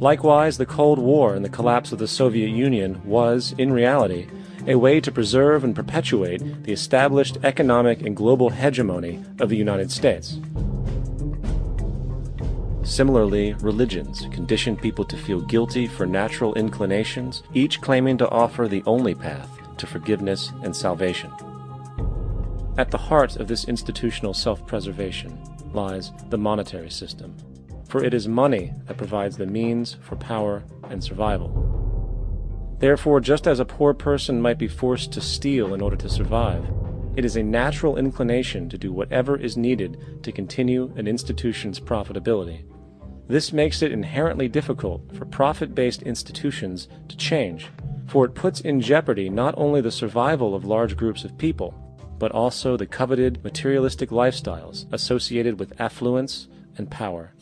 Likewise, the Cold War and the collapse of the Soviet Union was, in reality, a way to preserve and perpetuate the established economic and global hegemony of the United States. Similarly, religions condition people to feel guilty for natural inclinations, each claiming to offer the only path to forgiveness and salvation. At the heart of this institutional self-preservation lies the monetary system, for it is money that provides the means for power and survival. Therefore, just as a poor person might be forced to steal in order to survive, it is a natural inclination to do whatever is needed to continue an institution's profitability. This makes it inherently difficult for profit-based institutions to change, for it puts in jeopardy not only the survival of large groups of people, but also the coveted materialistic lifestyles associated with affluence and power.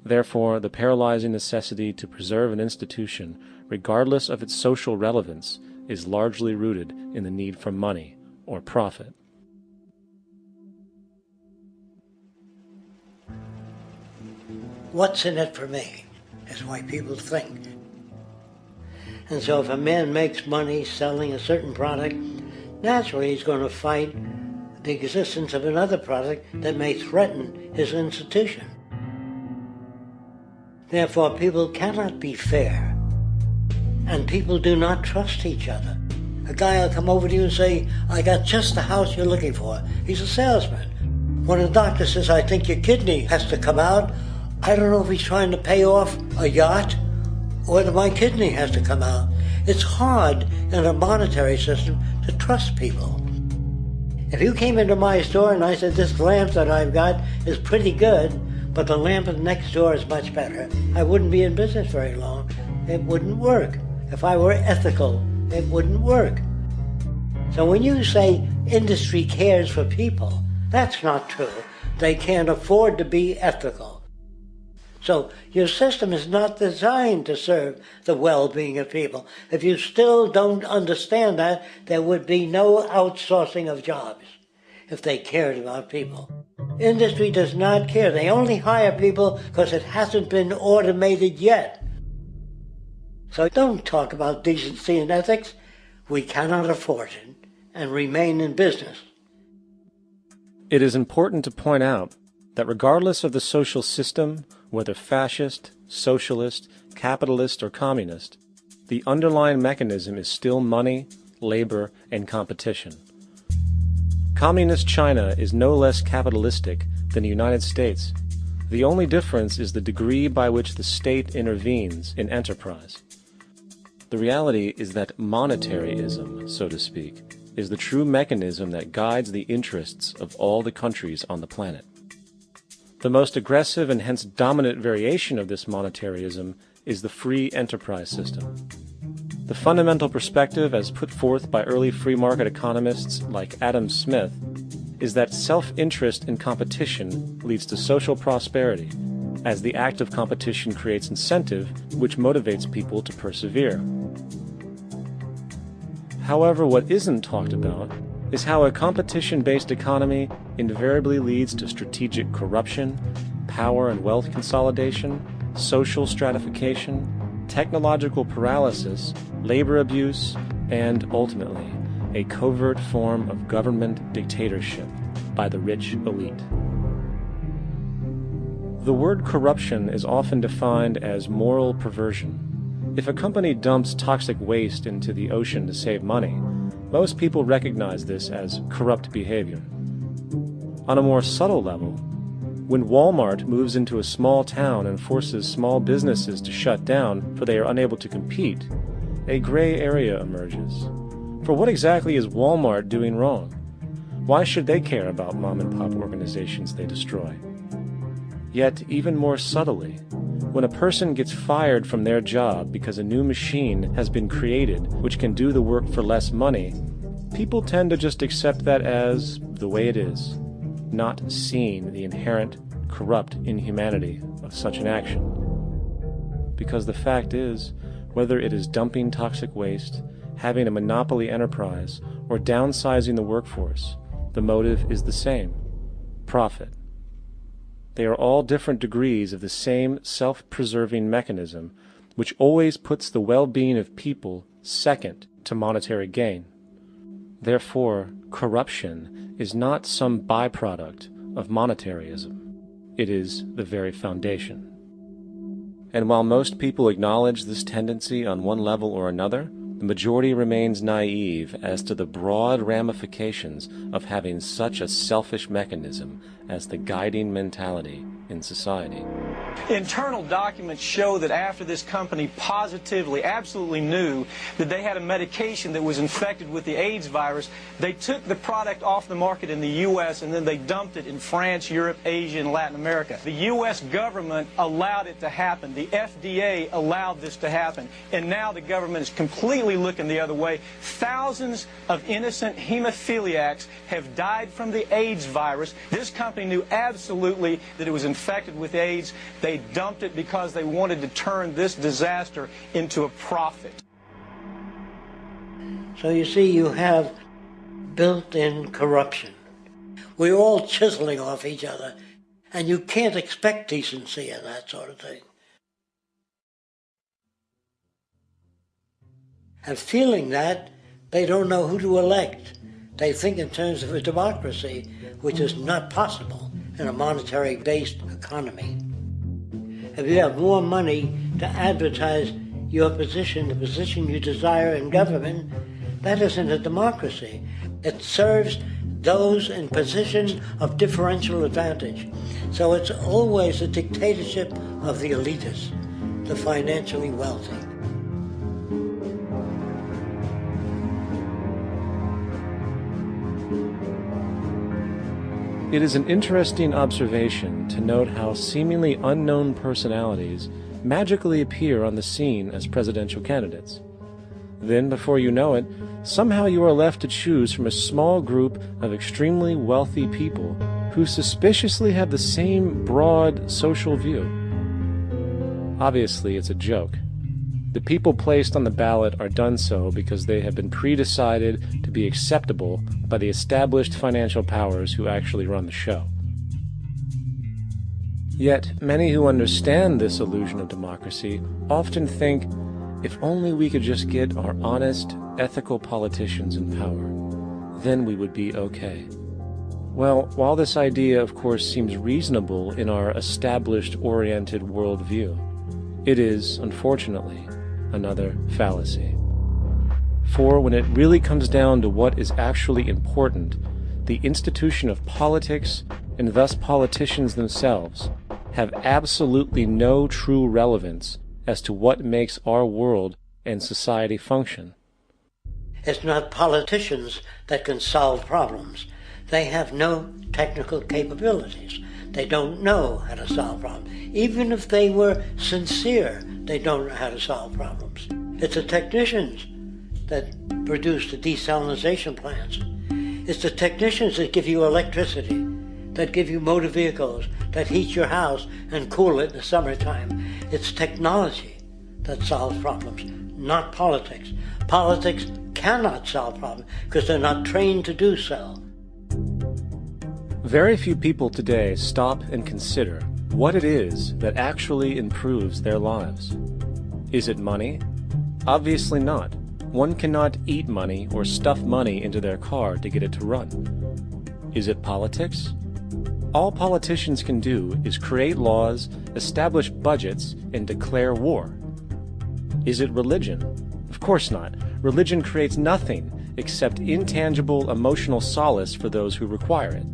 Therefore, the paralyzing necessity to preserve an institution, regardless of its social relevance, is largely rooted in the need for money or profit.
What's in it for me is the way people think. And so if a man makes money selling a certain product, naturally he's going to fight the existence of another product that may threaten his institution. Therefore, people cannot be fair, and people do not trust each other. A guy will come over to you and say, I got just the house you're looking for. He's a salesman. When a doctor says, I think your kidney has to come out, I don't know if he's trying to pay off a yacht or whether my kidney has to come out. It's hard in a monetary system to trust people. If you came into my store and I said, this lamp that I've got is pretty good, but the lamp next door is much better, I wouldn't be in business very long. It wouldn't work. If I were ethical, it wouldn't work. So when you say industry cares for people, that's not true. They can't afford to be ethical. So your system is not designed to serve the well-being of people. If you still don't understand that, there would be no outsourcing of jobs if they cared about people. Industry does not care. They only hire people because it hasn't been automated yet. So don't talk about decency and ethics. We cannot afford it and remain in business.
It is important to point out that regardless of the social system, whether fascist, socialist, capitalist, or communist, the underlying mechanism is still money, labor, and competition. Communist China is no less capitalistic than the United States, The only difference is the degree by which the state intervenes in enterprise. The reality is that monetaryism, so to speak, is the true mechanism that guides the interests of all the countries on the planet. The most aggressive and hence dominant variation of this monetaryism is the free enterprise system. The fundamental perspective as put forth by early free market economists like Adam Smith is that self-interest in competition leads to social prosperity, as the act of competition creates incentive which motivates people to persevere. However, what isn't talked about is how a competition-based economy invariably leads to strategic corruption, power and wealth consolidation, social stratification, technological paralysis, labor abuse, and, ultimately, a covert form of government dictatorship by the rich elite. The word corruption is often defined as moral perversion. If a company dumps toxic waste into the ocean to save money, most people recognize this as corrupt behavior. On a more subtle level, when Walmart moves into a small town and forces small businesses to shut down for they are unable to compete, a gray area emerges. For what exactly is Walmart doing wrong? Why should they care about mom-and-pop organizations they destroy? Yet, even more subtly, when a person gets fired from their job because a new machine has been created which can do the work for less money, people tend to just accept that as the way it is, not seeing the inherent corrupt inhumanity of such an action. Because the fact is, whether it is dumping toxic waste, having a monopoly enterprise, or downsizing the workforce, the motive is the same: profit. They are all different degrees of the same self-preserving mechanism, which always puts the well-being of people second to monetary gain. Therefore, corruption is not some byproduct of monetaryism. It is the very foundation. And while most people acknowledge this tendency on one level or another, the majority remains naive as to the broad ramifications of having such a selfish mechanism as the guiding mentality in society.
Internal documents show that after this company positively, absolutely knew that they had a medication that was infected with the AIDS virus, they took the product off the market in the U.S. and then they dumped it in France, Europe, Asia, and Latin America. The U.S. government allowed it to happen. The FDA allowed this to happen. And now the government is completely looking the other way. Thousands of innocent hemophiliacs have died from the AIDS virus. This company knew absolutely that it was infected with AIDS. They dumped it because they wanted to turn this disaster into a profit.
So you see, you have built-in corruption. We're all chiseling off each other, and you can't expect decency in that sort of thing. And feeling that, they don't know who to elect. They think in terms of a democracy, which is not possible in a monetary-based economy. If you have more money to advertise your position, the position you desire in government, that isn't a democracy. It serves those in positions of differential advantage. So it's always a dictatorship of the elitists, the financially wealthy.
It is an interesting observation to note how seemingly unknown personalities magically appear on the scene as presidential candidates. Then, before you know it, somehow you are left to choose from a small group of extremely wealthy people who suspiciously have the same broad social view. Obviously, it's a joke. The people placed on the ballot are done so because they have been pre-decided to be acceptable by the established financial powers who actually run the show. Yet, many who understand this illusion of democracy often think, if only we could just get our honest, ethical politicians in power, then we would be okay. Well, while this idea, of course, seems reasonable in our established-oriented worldview, it is, unfortunately, another fallacy. For when it really comes down to what is actually important, the institution of politics, and thus politicians themselves, have absolutely no true relevance as to what makes our world and society function.
It's not politicians that can solve problems. They have no technical capabilities. They don't know how to solve problems. Even if they were sincere, they don't know how to solve problems. It's the technicians that produce the desalination plants. It's the technicians that give you electricity, that give you motor vehicles, that heat your house and cool it in the summertime. It's technology that solves problems, not politics. Politics cannot solve problems because they're not trained to do so.
Very few people today stop and consider what it is that actually improves their lives. Is it money? Obviously not. One cannot eat money or stuff money into their car to get it to run. Is it politics? All politicians can do is create laws, establish budgets, and declare war. Is it religion? Of course not. Religion creates nothing except intangible emotional solace for those who require it.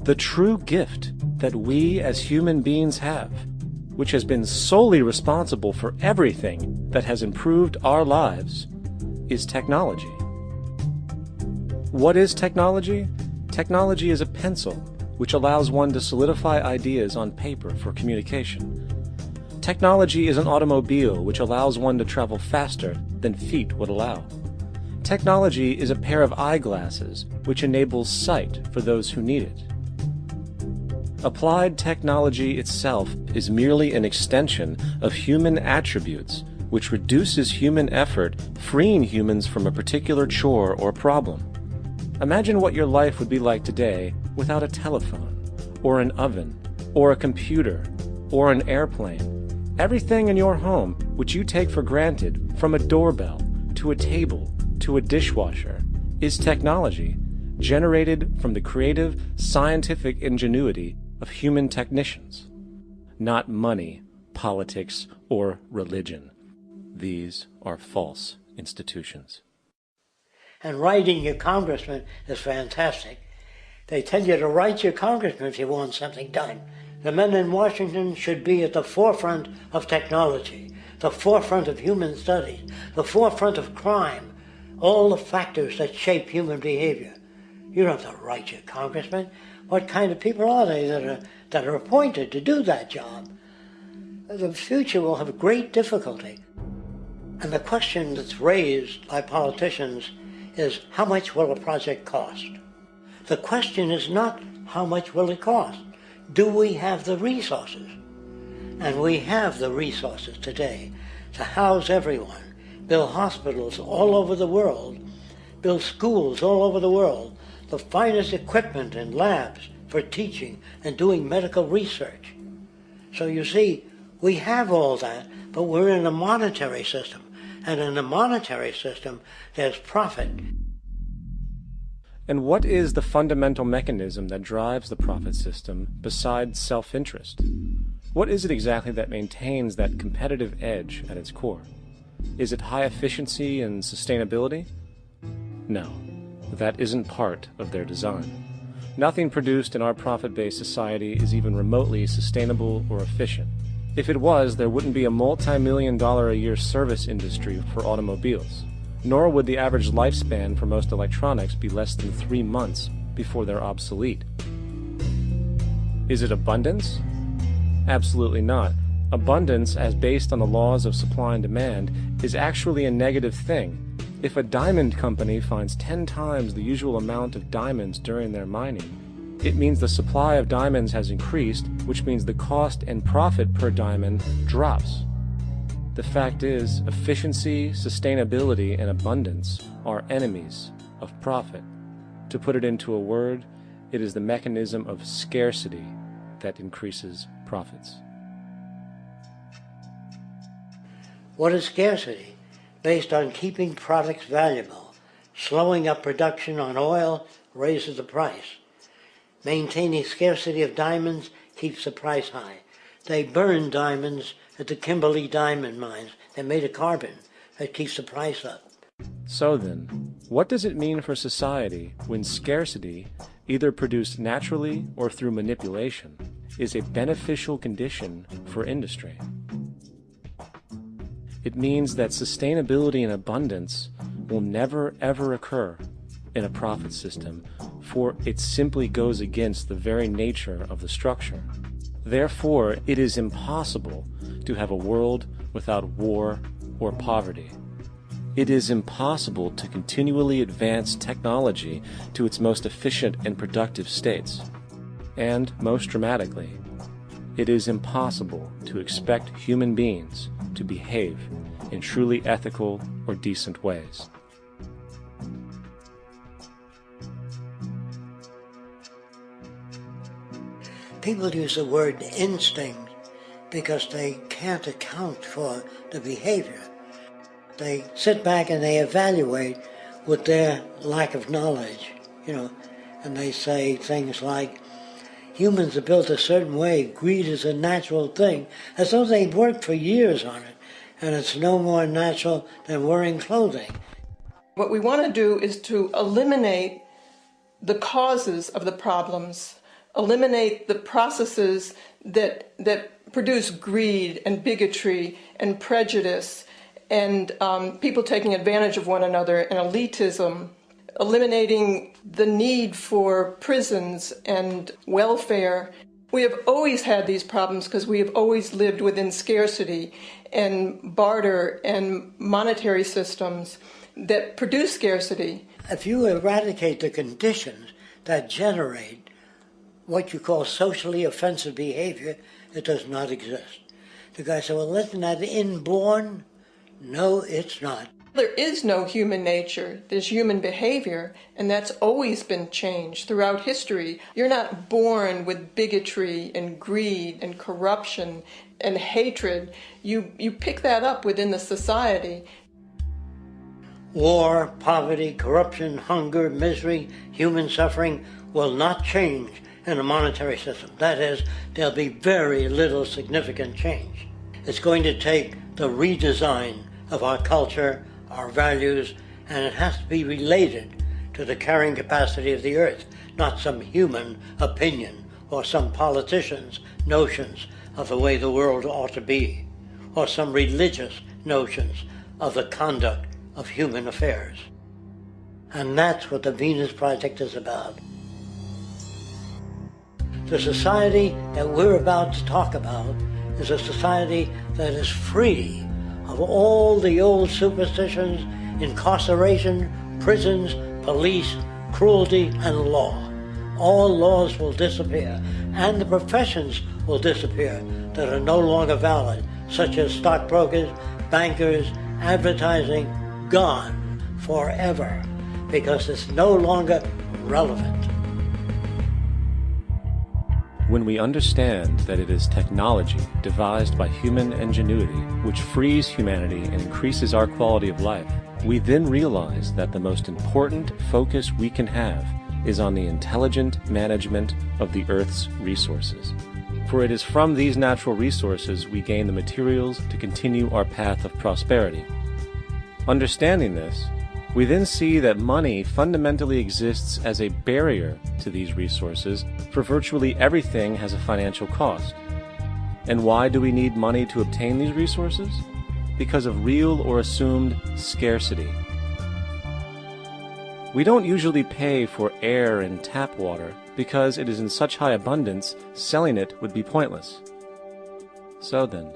The true gift that we as human beings have, which has been solely responsible for everything that has improved our lives, is technology. What is technology? Technology is a pencil which allows one to solidify ideas on paper for communication. Technology is an automobile which allows one to travel faster than feet would allow. Technology is a pair of eyeglasses which enables sight for those who need it. Applied technology itself is merely an extension of human attributes which reduces human effort, freeing humans from a particular chore or problem. Imagine what your life would be like today without a telephone, or an oven, or a computer, or an airplane. Everything in your home which you take for granted, from a doorbell, to a table, to a dishwasher, is technology generated from the creative, scientific ingenuity of human technicians, not money, politics, or religion. These are false institutions.
And writing your congressman is fantastic. They tell you to write your congressman if you want something done. The men in Washington should be at the forefront of technology, the forefront of human studies, the forefront of crime, all the factors that shape human behavior. You don't have to write your congressman. What kind of people are they that are appointed to do that job? The future will have great difficulty. And the question that's raised by politicians is, how much will a project cost? The question is not, how much will it cost? Do we have the resources? And we have the resources today to house everyone, build hospitals all over the world, build schools all over the world, the finest equipment and labs for teaching and doing medical research. So you see, we have all that, but we're in a monetary system. And in a monetary system, there's profit.
And what is the fundamental mechanism that drives the profit system besides self-interest? What is it exactly that maintains that competitive edge at its core? Is it high efficiency and sustainability? No, that isn't part of their design. Nothing produced in our profit-based society is even remotely sustainable or efficient. If it was, there wouldn't be a multi-million-dollar-a-year service industry for automobiles, nor would the average lifespan for most electronics be less than 3 months before they're obsolete. Is it abundance? Absolutely not. Abundance, as based on the laws of supply and demand, is actually a negative thing. If a diamond company finds 10 times the usual amount of diamonds during their mining, it means the supply of diamonds has increased, which means the cost and profit per diamond drops. The fact is, efficiency, sustainability, and abundance are enemies of profit. To put it into a word, it is the mechanism of scarcity that increases profits.
What is scarcity? Based on keeping products valuable. Slowing up production on oil raises the price. Maintaining scarcity of diamonds keeps the price high. They burn diamonds at the Kimberley diamond mines. They're made of carbon. That keeps the price up.
So then, what does it mean for society when scarcity, either produced naturally or through manipulation, is a beneficial condition for industry. It means that sustainability and abundance will never ever occur in a profit system, for it simply goes against the very nature of the structure. Therefore, it is impossible to have a world without war or poverty. It is impossible to continually advance technology to its most efficient and productive states. And, most dramatically, it is impossible to expect human beings to behave in truly ethical or decent ways.
People use the word instinct because they can't account for the behavior. They sit back and they evaluate with their lack of knowledge, and they say things like, humans are built a certain way, greed is a natural thing, as though they've worked for years on it, and it's no more natural than wearing clothing.
What we want to do is to eliminate the causes of the problems, eliminate the processes that produce greed and bigotry and prejudice and people taking advantage of one another and elitism, eliminating the need for prisons and welfare. We have always had these problems because we have always lived within scarcity and barter and monetary systems that produce scarcity.
If you eradicate the conditions that generate what you call socially offensive behavior, it does not exist. The guy said, well, isn't that inborn? No, it's not.
There is no human nature. There's human behavior, and that's always been changed throughout history. You're not born with bigotry and greed and corruption and hatred. You pick that up within the society.
War, poverty, corruption, hunger, misery, human suffering will not change in a monetary system. That is, there'll be very little significant change. It's going to take the redesign of our culture, our values, and it has to be related to the carrying capacity of the earth, not some human opinion or some politician's notions of the way the world ought to be, or some religious notions of the conduct of human affairs. And that's what the Venus Project is about. The society that we're about to talk about is a society that is free of all the old superstitions, incarceration, prisons, police, cruelty, and law. All laws will disappear, and the professions will disappear that are no longer valid, such as stockbrokers, bankers, advertising, gone forever, because it's no longer relevant.
When we understand that it is technology devised by human ingenuity which frees humanity and increases our quality of life, we then realize that the most important focus we can have is on the intelligent management of the Earth's resources. For it is from these natural resources we gain the materials to continue our path of prosperity. Understanding this, we then see that money fundamentally exists as a barrier to these resources, for virtually everything has a financial cost. And why do we need money to obtain these resources? Because of real or assumed scarcity. We don't usually pay for air and tap water because it is in such high abundance, selling it would be pointless. So then,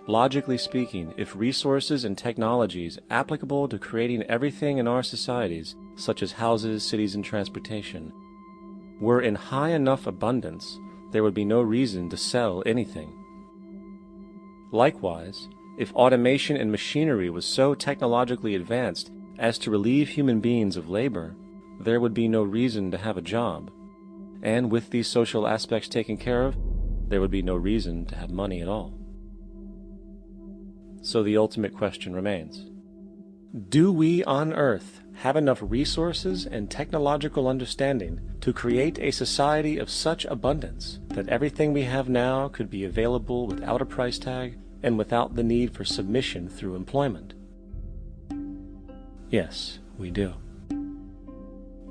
logically speaking, if resources and technologies applicable to creating everything in our societies, such as houses, cities, and transportation, were in high enough abundance, there would be no reason to sell anything. Likewise, if automation and machinery was so technologically advanced as to relieve human beings of labor, there would be no reason to have a job. And with these social aspects taken care of, there would be no reason to have money at all. So the ultimate question remains. Do we on Earth have enough resources and technological understanding to create a society of such abundance that everything we have now could be available without a price tag and without the need for submission through employment? Yes, we do.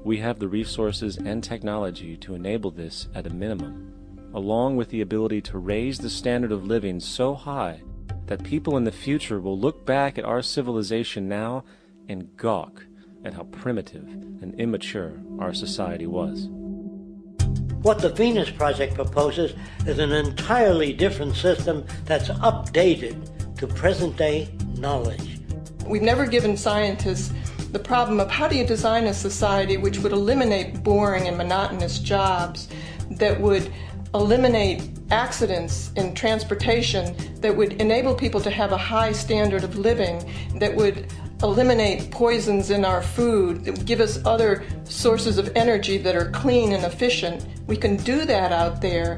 We have the resources and technology to enable this at a minimum, along with the ability to raise the standard of living so high that people in the future will look back at our civilization now and gawk at how primitive and immature our society was.
What the Venus Project proposes is an entirely different system that's updated to present-day knowledge.
We've never given scientists the problem of how do you design a society which would eliminate boring and monotonous jobs, that would eliminate accidents in transportation, that would enable people to have a high standard of living, that would eliminate poisons in our food, that would give us other sources of energy that are clean and efficient. We can do that out there.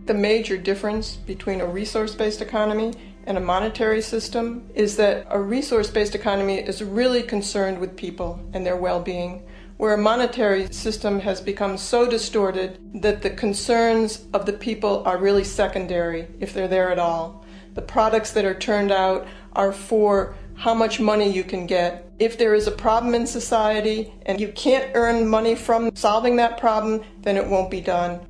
The major difference between a resource-based economy and a monetary system is that a resource-based economy is really concerned with people and their well-being, where a monetary system has become so distorted that the concerns of the people are really secondary, if they're there at all. The products that are turned out are for how much money you can get. If there is a problem in society and you can't earn money from solving that problem, then it won't be done.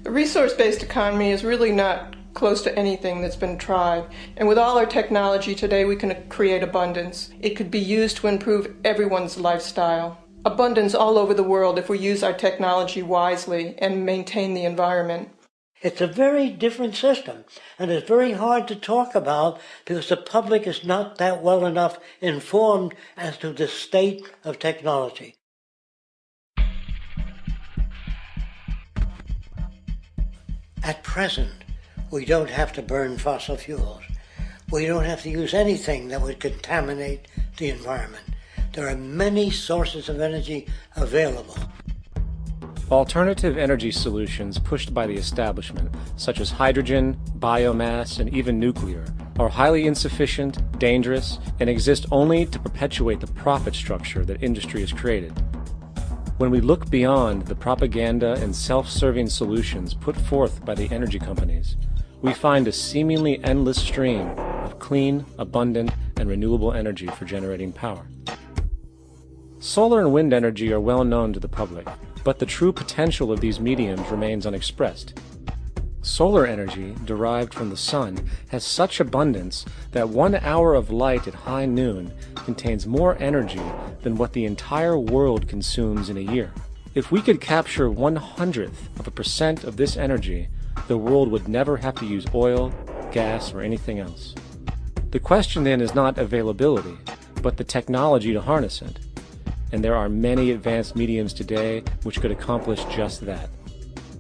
The resource-based economy is really not close to anything that's been tried. And with all our technology today, we can create abundance. It could be used to improve everyone's lifestyle. Abundance all over the world if we use our technology wisely and maintain the environment.
It's a very different system, and it's very hard to talk about because the public is not that well enough informed as to the state of technology. At present, we don't have to burn fossil fuels. We don't have to use anything that would contaminate the environment. There are many sources of energy available.
Alternative energy solutions pushed by the establishment, such as hydrogen, biomass, and even nuclear, are highly insufficient, dangerous, and exist only to perpetuate the profit structure that industry has created. When we look beyond the propaganda and self-serving solutions put forth by the energy companies, we find a seemingly endless stream of clean, abundant, and renewable energy for generating power. Solar and wind energy are well known to the public, but the true potential of these mediums remains unexpressed. Solar energy, derived from the sun, has such abundance that 1 hour of light at high noon contains more energy than what the entire world consumes in a year. If we could capture 1/100% of this energy, the world would never have to use oil, gas, or anything else. The question then is not availability, but the technology to harness it. And there are many advanced mediums today which could accomplish just that,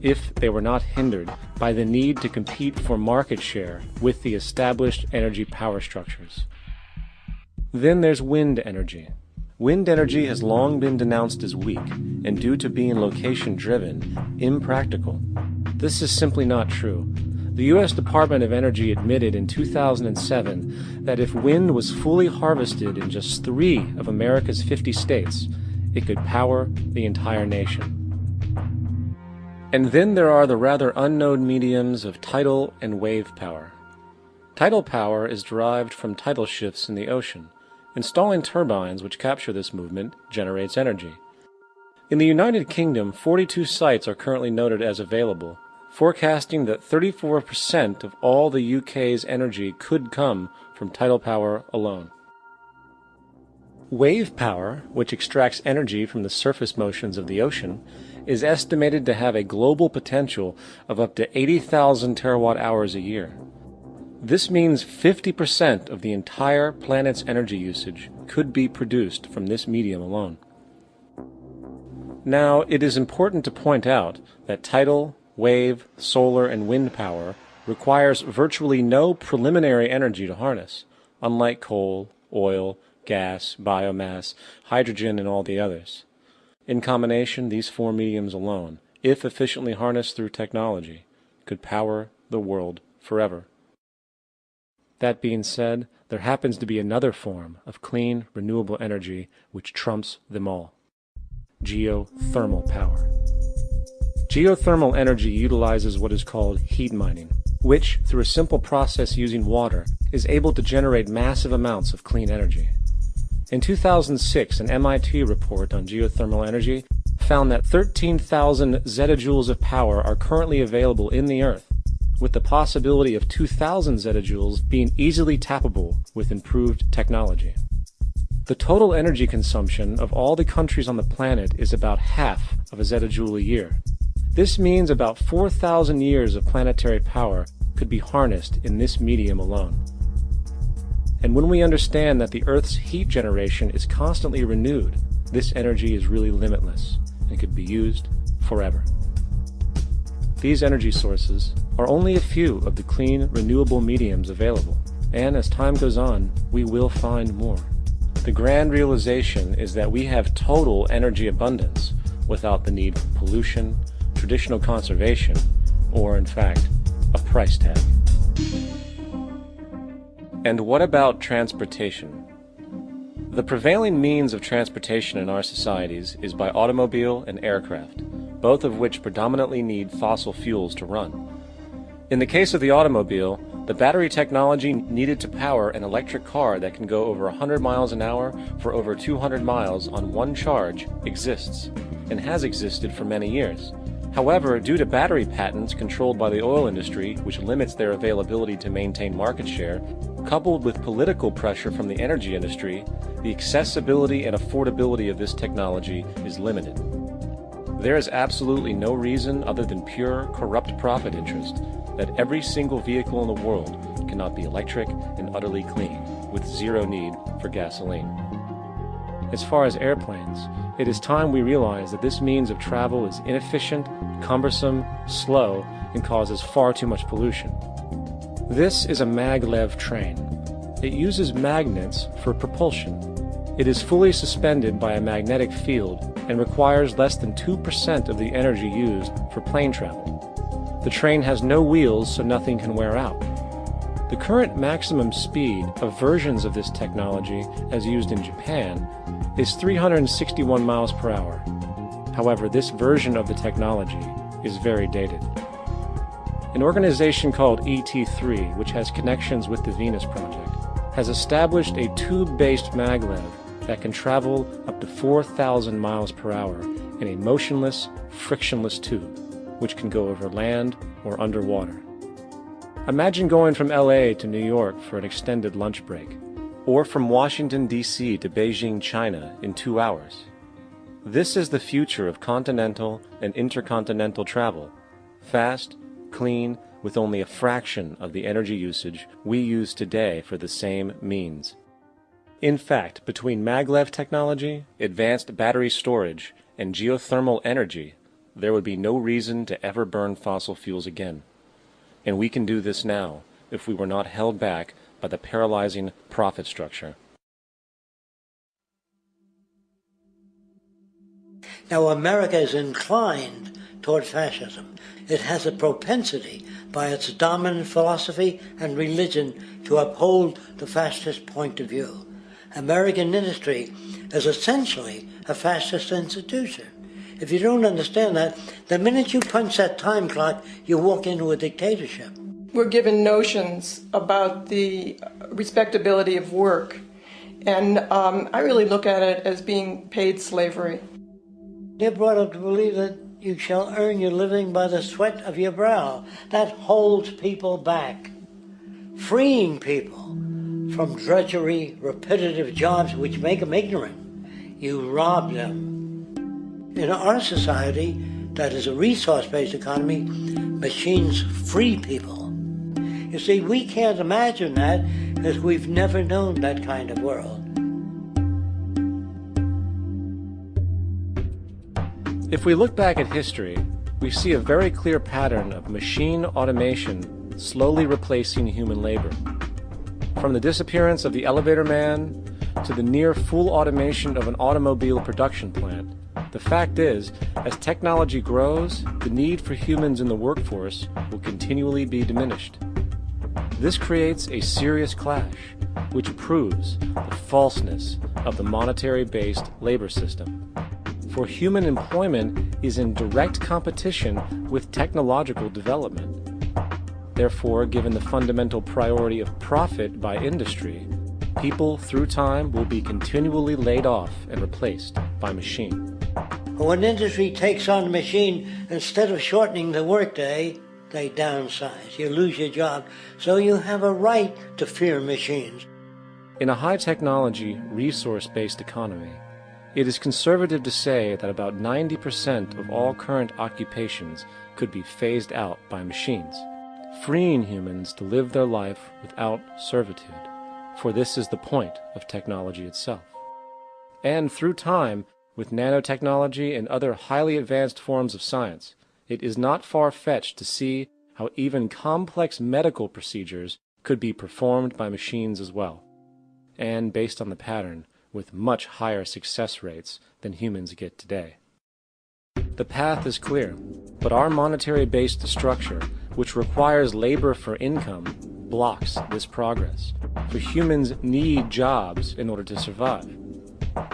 if they were not hindered by the need to compete for market share with the established energy power structures. Then there's wind energy. Wind energy has long been denounced as weak, and due to being location-driven, impractical. This is simply not true. The U.S. Department of Energy admitted in 2007 that if wind was fully harvested in just 3 of America's 50 states, it could power the entire nation. And then there are the rather unknown mediums of tidal and wave power. Tidal power is derived from tidal shifts in the ocean. Installing turbines which capture this movement generates energy. In the United Kingdom, 42 sites are currently noted as available, forecasting that 34% of all the UK's energy could come from tidal power alone. Wave power, which extracts energy from the surface motions of the ocean, is estimated to have a global potential of up to 80,000 terawatt-hours a year. This means 50% of the entire planet's energy usage could be produced from this medium alone. Now, it is important to point out that tidal, wave, solar, and wind power requires virtually no preliminary energy to harness, unlike coal, oil, gas, biomass, hydrogen, and all the others. In combination, these 4 mediums alone, if efficiently harnessed through technology, could power the world forever. That being said, there happens to be another form of clean, renewable energy which trumps them all: geothermal power. Geothermal energy utilizes what is called heat mining, which, through a simple process using water, is able to generate massive amounts of clean energy. In 2006, an MIT report on geothermal energy found that 13,000 zettajoules of power are currently available in the Earth, with the possibility of 2,000 zettajoules being easily tappable with improved technology. The total energy consumption of all the countries on the planet is about half of a zettajoule a year. This means about 4,000 years of planetary power could be harnessed in this medium alone. And when we understand that the Earth's heat generation is constantly renewed, this energy is really limitless and could be used forever. These energy sources are only a few of the clean, renewable mediums available, and as time goes on, we will find more. The grand realization is that we have total energy abundance without the need for pollution, traditional conservation, or, in fact, a price tag. And what about transportation? The prevailing means of transportation in our societies is by automobile and aircraft, both of which predominantly need fossil fuels to run. In the case of the automobile, the battery technology needed to power an electric car that can go over 100 miles an hour for over 200 miles on one charge exists, and has existed for many years. However, due to battery patents controlled by the oil industry, which limits their availability to maintain market share, coupled with political pressure from the energy industry, the accessibility and affordability of this technology is limited. There is absolutely no reason other than pure, corrupt profit interest that every single vehicle in the world cannot be electric and utterly clean, with zero need for gasoline. As far as airplanes, it is time we realize that this means of travel is inefficient, cumbersome, slow, and causes far too much pollution. This is a maglev train. It uses magnets for propulsion. It is fully suspended by a magnetic field and requires less than 2% of the energy used for plane travel. The train has no wheels, so nothing can wear out. The current maximum speed of versions of this technology, as used in Japan, is 361 miles per hour. However, this version of the technology is very dated. An organization called ET3, which has connections with the Venus Project, has established a tube-based maglev that can travel up to 4,000 miles per hour in a motionless, frictionless tube, which can go over land or underwater. Imagine going from LA to New York for an extended lunch break, or from Washington, D.C. to Beijing, China in 2 hours. This is the future of continental and intercontinental travel, fast, clean, with only a fraction of the energy usage we use today for the same means. In fact, between maglev technology, advanced battery storage, and geothermal energy, there would be no reason to ever burn fossil fuels again. And we can do this now if we were not held back by the paralyzing profit structure.
Now, America is inclined toward fascism. It has a propensity by its dominant philosophy and religion to uphold the fascist point of view. American industry is essentially a fascist institution. If you don't understand that, the minute you punch that time clock, you walk into a dictatorship.
We're given notions about the respectability of work, and I really look at it as being paid slavery.
They're brought up to believe that you shall earn your living by the sweat of your brow. That holds people back. Freeing people from drudgery, repetitive jobs which make them ignorant. You rob them. In our society, that is a resource-based economy, machines free people. You see, we can't imagine that because we've never known that kind of world.
If we look back at history, we see a very clear pattern of machine automation slowly replacing human labor. From the disappearance of the elevator man to the near full automation of an automobile production plant, the fact is, as technology grows, the need for humans in the workforce will continually be diminished. This creates a serious clash, which proves the falseness of the monetary-based labor system. For human employment is in direct competition with technological development. Therefore, given the fundamental priority of profit by industry, People, through time, will be continually laid off and replaced by machine.
When industry takes on a machine, instead of shortening the workday, they downsize. You lose your job. So you have a right to fear machines.
In a high-technology, resource-based economy, it is conservative to say that about 90% of all current occupations could be phased out by machines, freeing humans to live their life without servitude, for this is the point of technology itself. And through time, with nanotechnology and other highly advanced forms of science, it is not far-fetched to see how even complex medical procedures could be performed by machines as well, and based on the pattern, with much higher success rates than humans get today. The path is clear, but our monetary-based structure, which requires labor for income, blocks this progress, for humans need jobs in order to survive.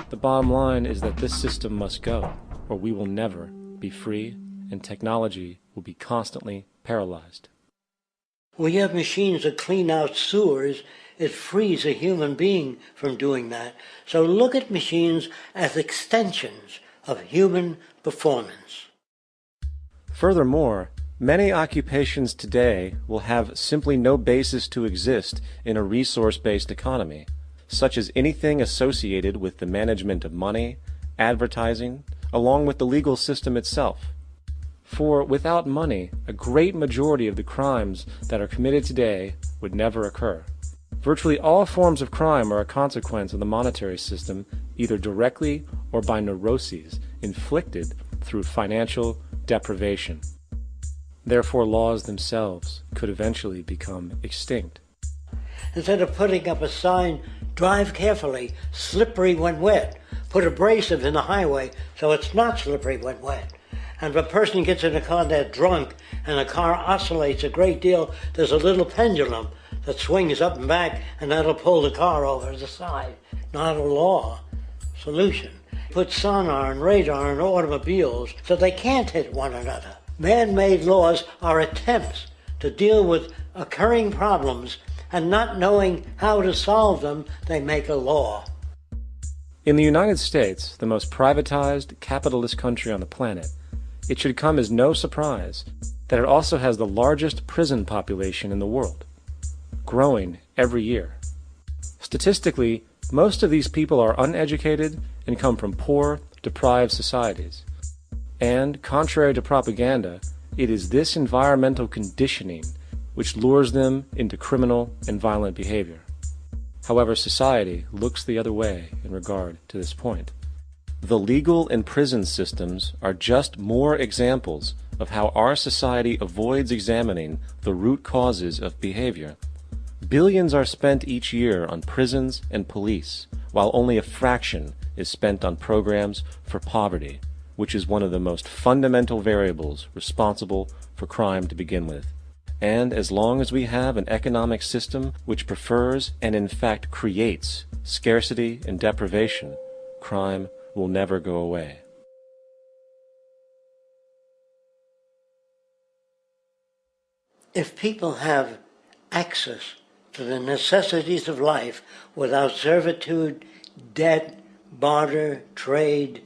The bottom line is that this system must go, or we will never be free, and technology will be constantly paralyzed.
We have machines that clean out sewers. It frees a human being from doing that. So look at machines as extensions of human performance.
Furthermore, many occupations today will have simply no basis to exist in a resource-based economy, such as anything associated with the management of money, advertising, along with the legal system itself. For without money, a great majority of the crimes that are committed today would never occur. Virtually all forms of crime are a consequence of the monetary system, either directly or by neuroses inflicted through financial deprivation. Therefore, laws themselves could eventually become extinct.
Instead of putting up a sign, drive carefully, slippery when wet, put abrasive in the highway so it's not slippery when wet. And if a person gets in a car that's drunk and the car oscillates a great deal, there's a little pendulum that swings up and back, and that'll pull the car over to the side. Not a law solution. Put sonar and radar in automobiles so they can't hit one another. Man-made laws are attempts to deal with occurring problems, and not knowing how to solve them, they make a law.
In the United States, the most privatized, capitalist country on the planet, it should come as no surprise that it also has the largest prison population in the world, growing every year. Statistically, most of these people are uneducated and come from poor, deprived societies. And, contrary to propaganda, it is this environmental conditioning which lures them into criminal and violent behavior. However, society looks the other way in regard to this point. The legal and prison systems are just more examples of how our society avoids examining the root causes of behavior. Billions are spent each year on prisons and police, while only a fraction is spent on programs for poverty, which is one of the most fundamental variables responsible for crime to begin with. And as long as we have an economic system which prefers and in fact creates scarcity and deprivation, crime will never go away.
If people have access to the necessities of life without servitude, debt, barter, trade,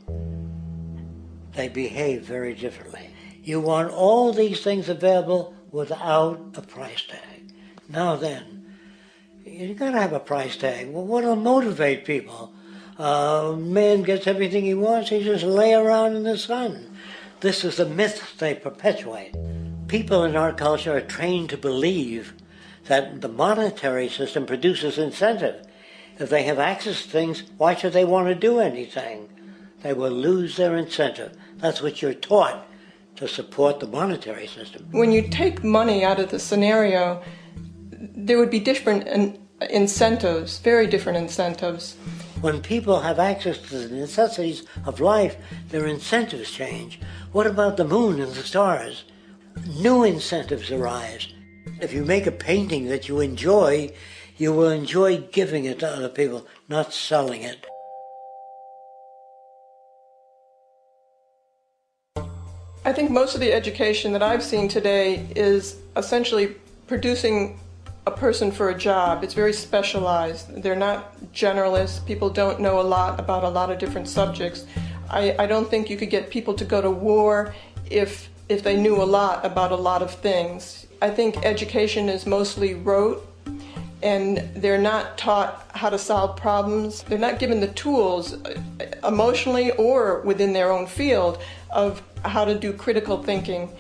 they behave very differently. You want all these things available without a price tag. Now then, you gotta have a price tag. Well, what'll motivate people? Man gets everything he wants, he just lay around in the sun. This is the myth they perpetuate. People in our culture are trained to believe that the monetary system produces incentive. If they have access to things, why should they want to do anything? They will lose their incentive. That's what you're taught to support the monetary system.
When you take money out of the scenario, there would be different incentives, very different incentives.
When people have access to the necessities of life, their incentives change. What about the moon and the stars? New incentives arise. If you make a painting that you will enjoy giving it to other people, not selling it.
I think most of the education that I've seen today is essentially producing a person for a job. It's very specialized. They're not generalists. People don't know a lot about a lot of different subjects. I don't think you could get people to go to war if they knew a lot about a lot of things. I think education is mostly rote, and they're not taught how to solve problems. They're not given the tools emotionally or within their own field of how to do critical thinking.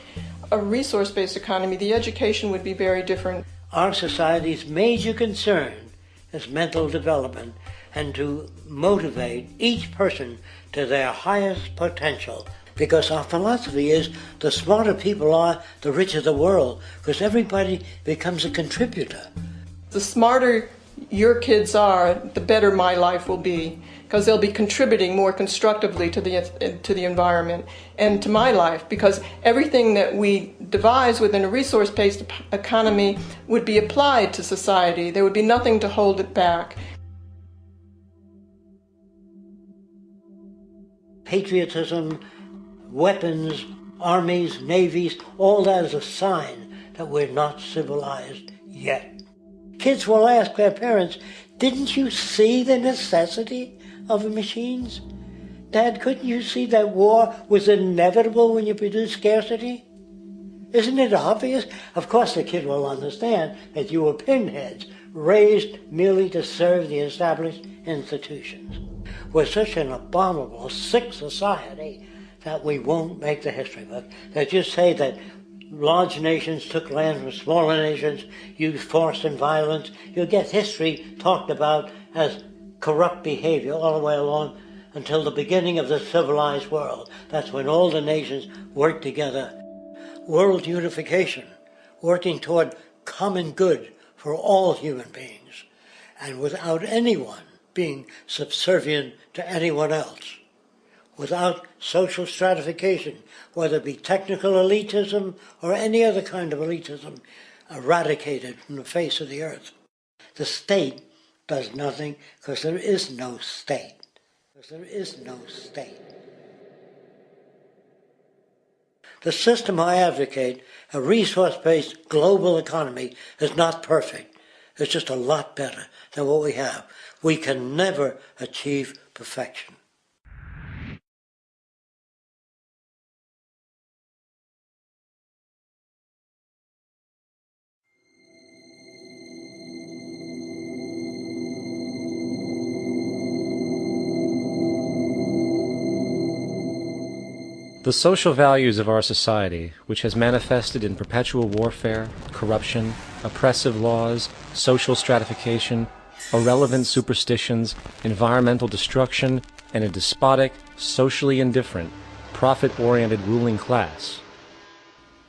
A resource-based economy, the education would be very different.
Our society's major concern is mental development and to motivate each person to their highest potential. Because our philosophy is the smarter people are, the richer the world, because everybody becomes a contributor.
The smarter your kids are, the better my life will be, because they'll be contributing more constructively to the environment and to my life, because everything that we devise within a resource-based economy would be applied to society. There would be nothing to hold it back.
Patriotism, weapons, armies, navies, all that is a sign that we're not civilized yet. Kids will ask their parents, didn't you see the necessity of the machines? Dad, couldn't you see that war was inevitable when you produce scarcity? Isn't it obvious? Of course the kid will understand that you were pinheads, raised merely to serve the established institutions. We're such an abominable, sick society that we won't make the history book. They just say that large nations took land from smaller nations, used force and violence. You'll get history talked about as corrupt behavior all the way along until the beginning of the civilized world. That's when all the nations work together. World unification, working toward common good for all human beings, and without anyone being subservient to anyone else. Without social stratification, whether it be technical elitism or any other kind of elitism, eradicated from the face of the earth. The state does nothing because there is no state. Because there is no state. The system I advocate, a resource-based global economy, is not perfect. It's just a lot better than what we have. We can never achieve perfection.
The social values of our society, which has manifested in perpetual warfare, corruption, oppressive laws, social stratification, irrelevant superstitions, environmental destruction, and a despotic, socially indifferent, profit-oriented ruling class,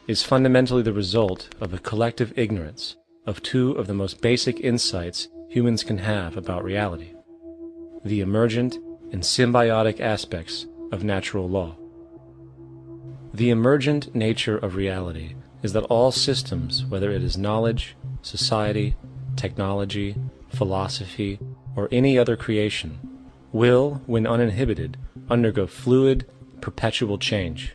is fundamentally the result of a collective ignorance of two of the most basic insights humans can have about reality: the emergent and symbiotic aspects of natural law. The emergent nature of reality is that all systems, whether it is knowledge, society, technology, philosophy, or any other creation, will, when uninhibited, undergo fluid, perpetual change.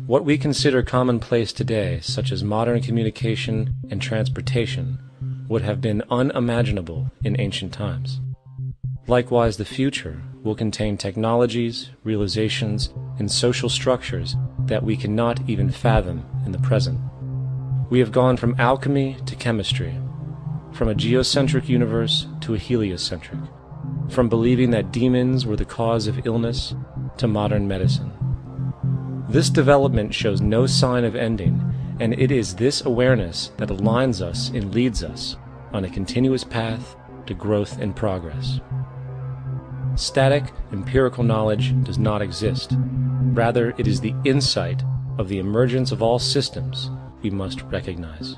What we consider commonplace today, such as modern communication and transportation, would have been unimaginable in ancient times. Likewise, the future will contain technologies, realizations, and social structures that we cannot even fathom in the present. We have gone from alchemy to chemistry, from a geocentric universe to a heliocentric, from believing that demons were the cause of illness to modern medicine. This development shows no sign of ending, and it is this awareness that aligns us and leads us on a continuous path to growth and progress. Static, empirical knowledge does not exist. Rather, it is the insight of the emergence of all systems we must recognize.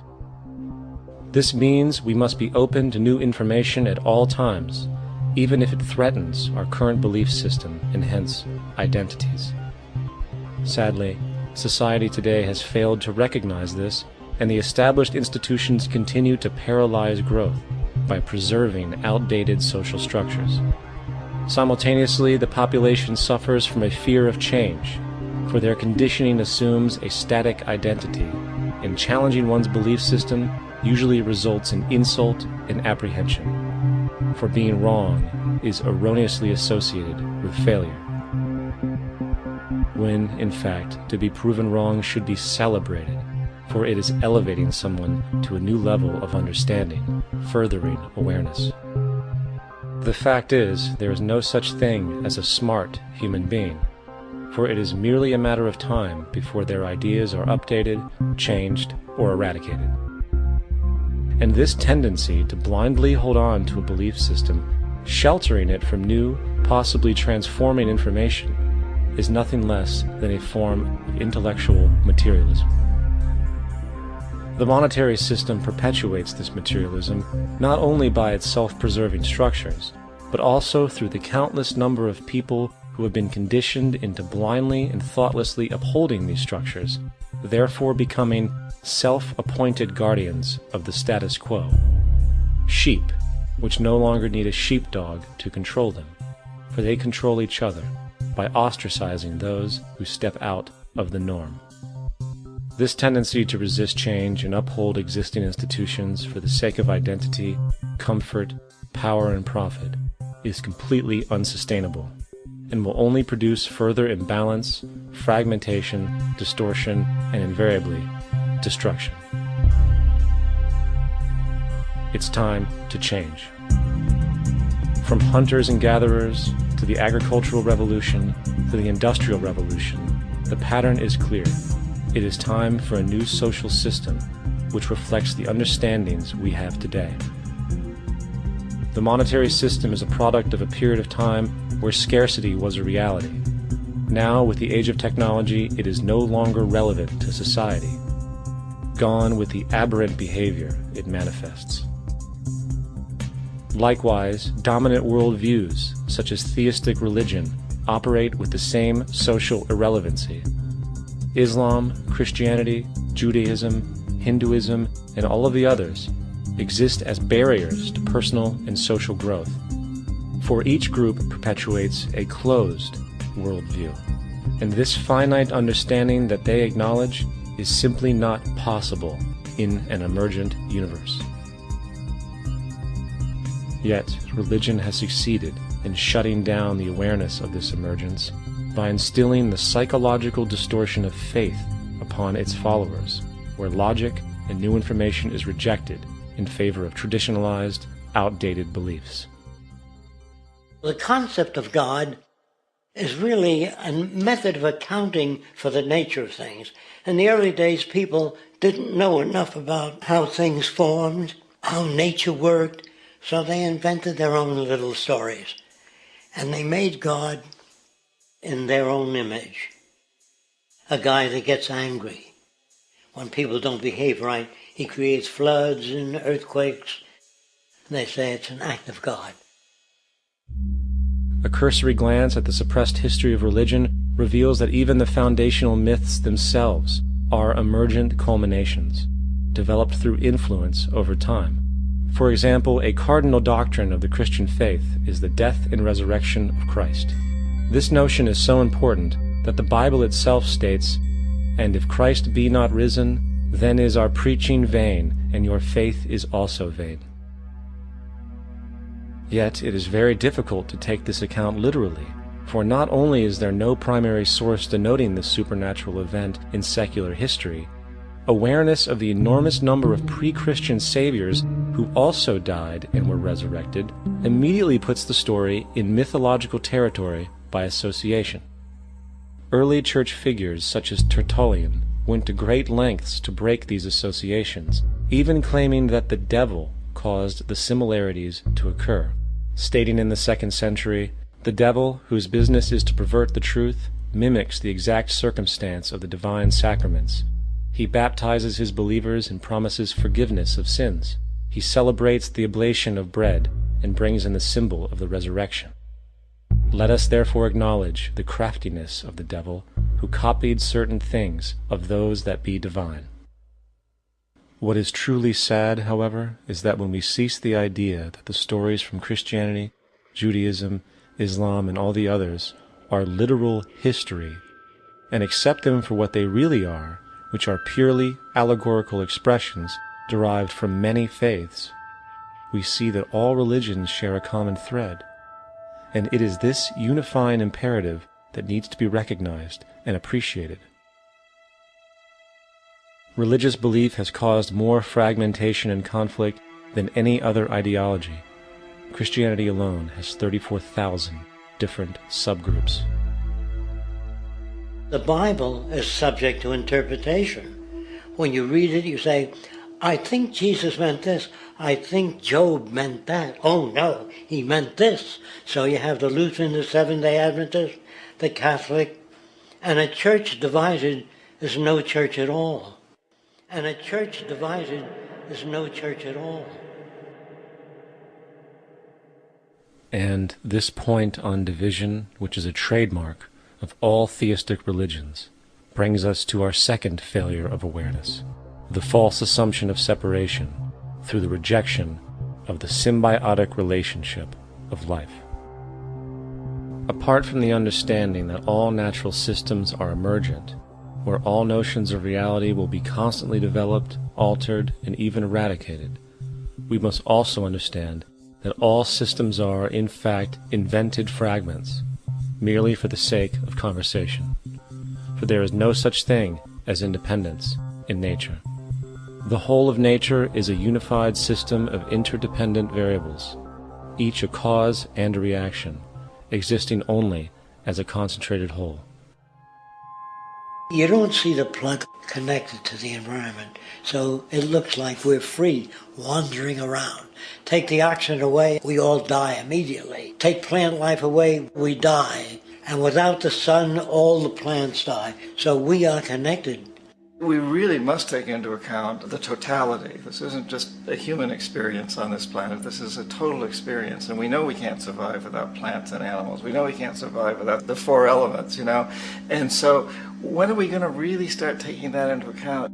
This means we must be open to new information at all times, even if it threatens our current belief system and hence identities. Sadly, society today has failed to recognize this, and the established institutions continue to paralyze growth by preserving outdated social structures. Simultaneously, the population suffers from a fear of change, for their conditioning assumes a static identity, and challenging one's belief system usually results in insult and apprehension, for being wrong is erroneously associated with failure, when, in fact, to be proven wrong should be celebrated, for it is elevating someone to a new level of understanding, furthering awareness. The fact is, there is no such thing as a smart human being, for it is merely a matter of time before their ideas are updated, changed, or eradicated. And this tendency to blindly hold on to a belief system, sheltering it from new, possibly transforming information, is nothing less than a form of intellectual materialism. The monetary system perpetuates this materialism not only by its self-preserving structures, but also through the countless number of people who have been conditioned into blindly and thoughtlessly upholding these structures, therefore becoming self-appointed guardians of the status quo. Sheep, which no longer need a sheepdog to control them, for they control each other by ostracizing those who step out of the norm. This tendency to resist change and uphold existing institutions for the sake of identity, comfort, power, and profit is completely unsustainable and will only produce further imbalance, fragmentation, distortion, and invariably, destruction. It's time to change. From hunters and gatherers to the agricultural revolution to the industrial revolution, the pattern is clear. It is time for a new social system which reflects the understandings we have today. The monetary system is a product of a period of time where scarcity was a reality. Now, with the age of technology, it is no longer relevant to society. Gone with the aberrant behavior it manifests. Likewise, dominant worldviews, such as theistic religion, operate with the same social irrelevancy. Islam, Christianity, Judaism, Hinduism, and all of the others exist as barriers to personal and social growth, for each group perpetuates a closed worldview, and this finite understanding that they acknowledge is simply not possible in an emergent universe. Yet, religion has succeeded in shutting down the awareness of this emergence by instilling the psychological distortion of faith upon its followers, where logic and new information is rejected in favor of traditionalized, outdated beliefs.
The concept of God is really a method of accounting for the nature of things. In the early days, people didn't know enough about how things formed, how nature worked, so they invented their own little stories. And they made God in their own image. A guy that gets angry. When people don't behave right, he creates floods and earthquakes. They say it's an act of God.
A cursory glance at the suppressed history of religion reveals that even the foundational myths themselves are emergent culminations, developed through influence over time. For example, a cardinal doctrine of the Christian faith is the death and resurrection of Christ. This notion is so important that the Bible itself states, "And if Christ be not risen, then is our preaching vain, and your faith is also vain." Yet it is very difficult to take this account literally, for not only is there no primary source denoting this supernatural event in secular history, awareness of the enormous number of pre-Christian saviors who also died and were resurrected immediately puts the story in mythological territory by association. Early church figures such as Tertullian went to great lengths to break these associations, even claiming that the devil caused the similarities to occur, stating in the 2nd century, "The devil, whose business is to pervert the truth, mimics the exact circumstance of the divine sacraments. He baptizes his believers and promises forgiveness of sins. He celebrates the oblation of bread and brings in the symbol of the resurrection. Let us therefore acknowledge the craftiness of the devil, who copied certain things of those that be divine." What is truly sad, however, is that when we cease the idea that the stories from Christianity, Judaism, Islam, and all the others are literal history, and accept them for what they really are, which are purely allegorical expressions, derived from many faiths, we see that all religions share a common thread, and it is this unifying imperative that needs to be recognized and appreciated. Religious belief has caused more fragmentation and conflict than any other ideology. Christianity alone has 34,000 different subgroups.
The Bible is subject to interpretation. When you read it, you say, I think Jesus meant this. I think Job meant that. Oh no, he meant this. So you have the Lutheran, the Seventh-day Adventist, the Catholic, and a church divided is no church at all. And a church divided is no church at all.
And this point on division, which is a trademark of all theistic religions, brings us to our second failure of awareness, the false assumption of separation through the rejection of the symbiotic relationship of life. Apart from the understanding that all natural systems are emergent, where all notions of reality will be constantly developed, altered, and even eradicated, we must also understand that all systems are, in fact, invented fragments, merely for the sake of conversation. For there is no such thing as independence in nature. The whole of nature is a unified system of interdependent variables, each a cause and a reaction, existing only as a concentrated whole.
You don't see the plug connected to the environment, so it looks like we're free, wandering around. Take the oxygen away, we all die immediately. Take plant life away, we die. And without the sun, all the plants die. So we are connected.
We really must take into account the totality. This isn't just a human experience on this planet. This is a total experience. And we know we can't survive without plants and animals. We know we can't survive without the four elements, you know. And so when are we going to really start taking that into account?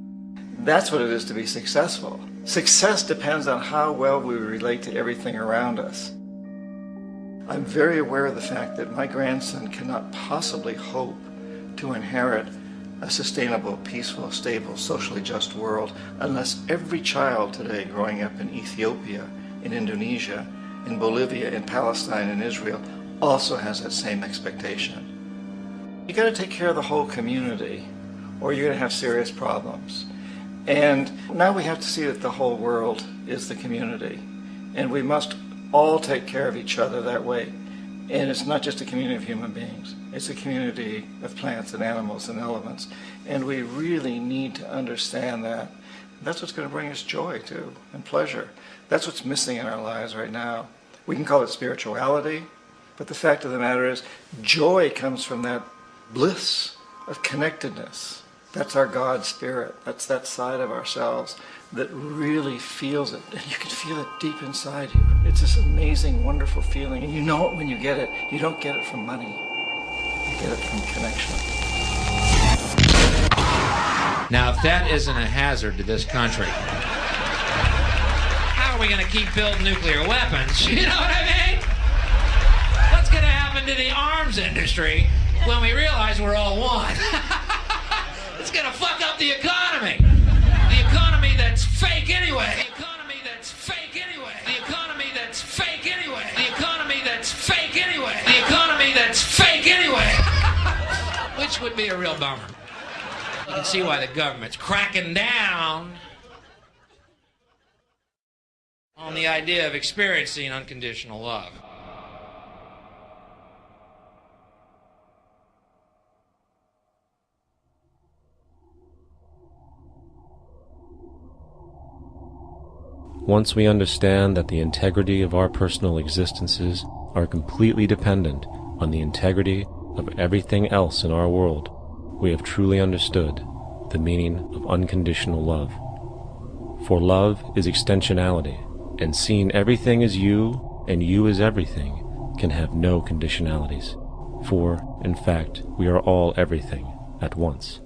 That's what it is to be successful. Success depends on how well we relate to everything around us. I'm very aware of the fact that my grandson cannot possibly hope to inherit a sustainable, peaceful, stable, socially just world unless every child today growing up in Ethiopia, in Indonesia, in Bolivia, in Palestine, in Israel also has that same expectation. You got to take care of the whole community or you're going to have serious problems. And now we have to see that the whole world is the community and we must all take care of each other that way. And it's not just a community of human beings. It's a community of plants and animals and elements. And we really need to understand that. That's what's going to bring us joy, too, and pleasure. That's what's missing in our lives right now. We can call it spirituality, but the fact of the matter is joy comes from that bliss of connectedness. That's our God spirit. That's that side of ourselves that really feels it. And you can feel it deep inside you. It's this amazing, wonderful feeling. And you know it when you get it. You don't get it from money. You get it from connection.
Now, if that isn't a hazard to this country, how are we going to keep building nuclear weapons? You know what I mean? What's going to happen to the arms industry when we realize we're all one? It's going to fuck up the economy. The economy that's fake anyway. The economy that's fake anyway. The economy that's fake anyway. The economy that's fake anyway. The economy that's fake anyway. Which would be a real bummer. You can see why the government's cracking down on the idea of experiencing unconditional love.
Once we understand that the integrity of our personal existences are completely dependent on the integrity of everything else in our world, we have truly understood the meaning of unconditional love. For love is extensionality, and seeing everything as you and you as everything can have no conditionalities. For, in fact, we are all everything at once.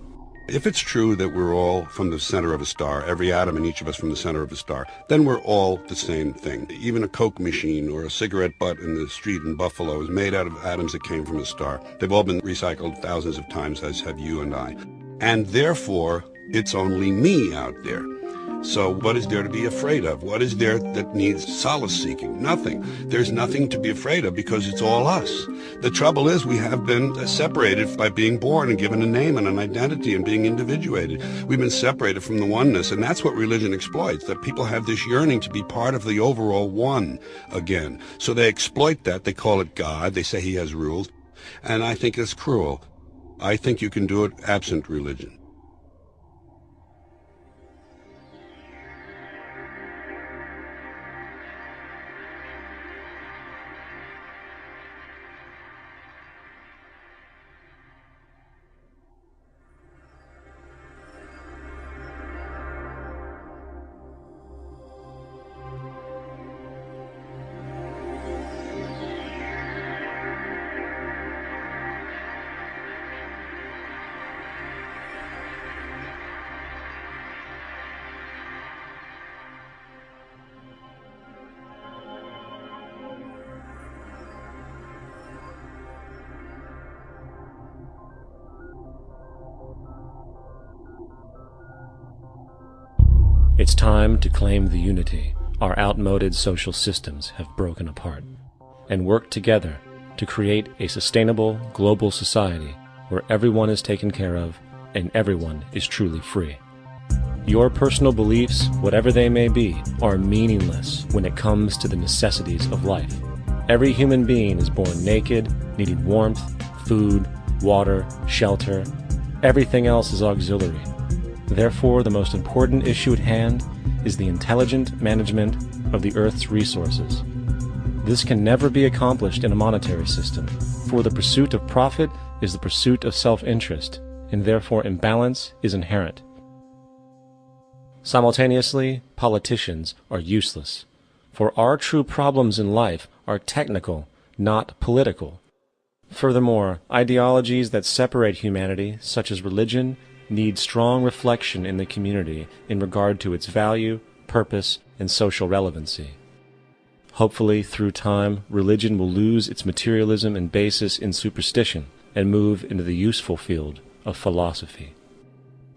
If it's true that we're all from the center of a star, every atom in each of us from the center of a star, then we're all the same thing. Even a Coke machine or a cigarette butt in the street in Buffalo is made out of atoms that came from a star. They've all been recycled thousands of times, as have you and I. And therefore, it's only me out there. So what is there to be afraid of? What is there that needs solace-seeking? Nothing. There's nothing to be afraid of because it's all us. The trouble is we have been separated by being born and given a name and an identity and being individuated. We've been separated from the oneness, and that's what religion exploits, that people have this yearning to be part of the overall one again. So they exploit that. They call it God. They say he has rules. And I think it's cruel. I think you can do it absent religion.
It's time to claim the unity our outmoded social systems have broken apart, and work together to create a sustainable global society where everyone is taken care of and everyone is truly free. Your personal beliefs, whatever they may be, are meaningless when it comes to the necessities of life. Every human being is born naked, needing warmth, food, water, shelter. Everything else is auxiliary. Therefore, the most important issue at hand is the intelligent management of the Earth's resources. This can never be accomplished in a monetary system, for the pursuit of profit is the pursuit of self-interest, and therefore imbalance is inherent. Simultaneously, politicians are useless, for our true problems in life are technical, not political. Furthermore, ideologies that separate humanity, such as religion, need strong reflection in the community in regard to its value, purpose, and social relevancy. Hopefully, through time, religion will lose its materialism and basis in superstition and move into the useful field of philosophy.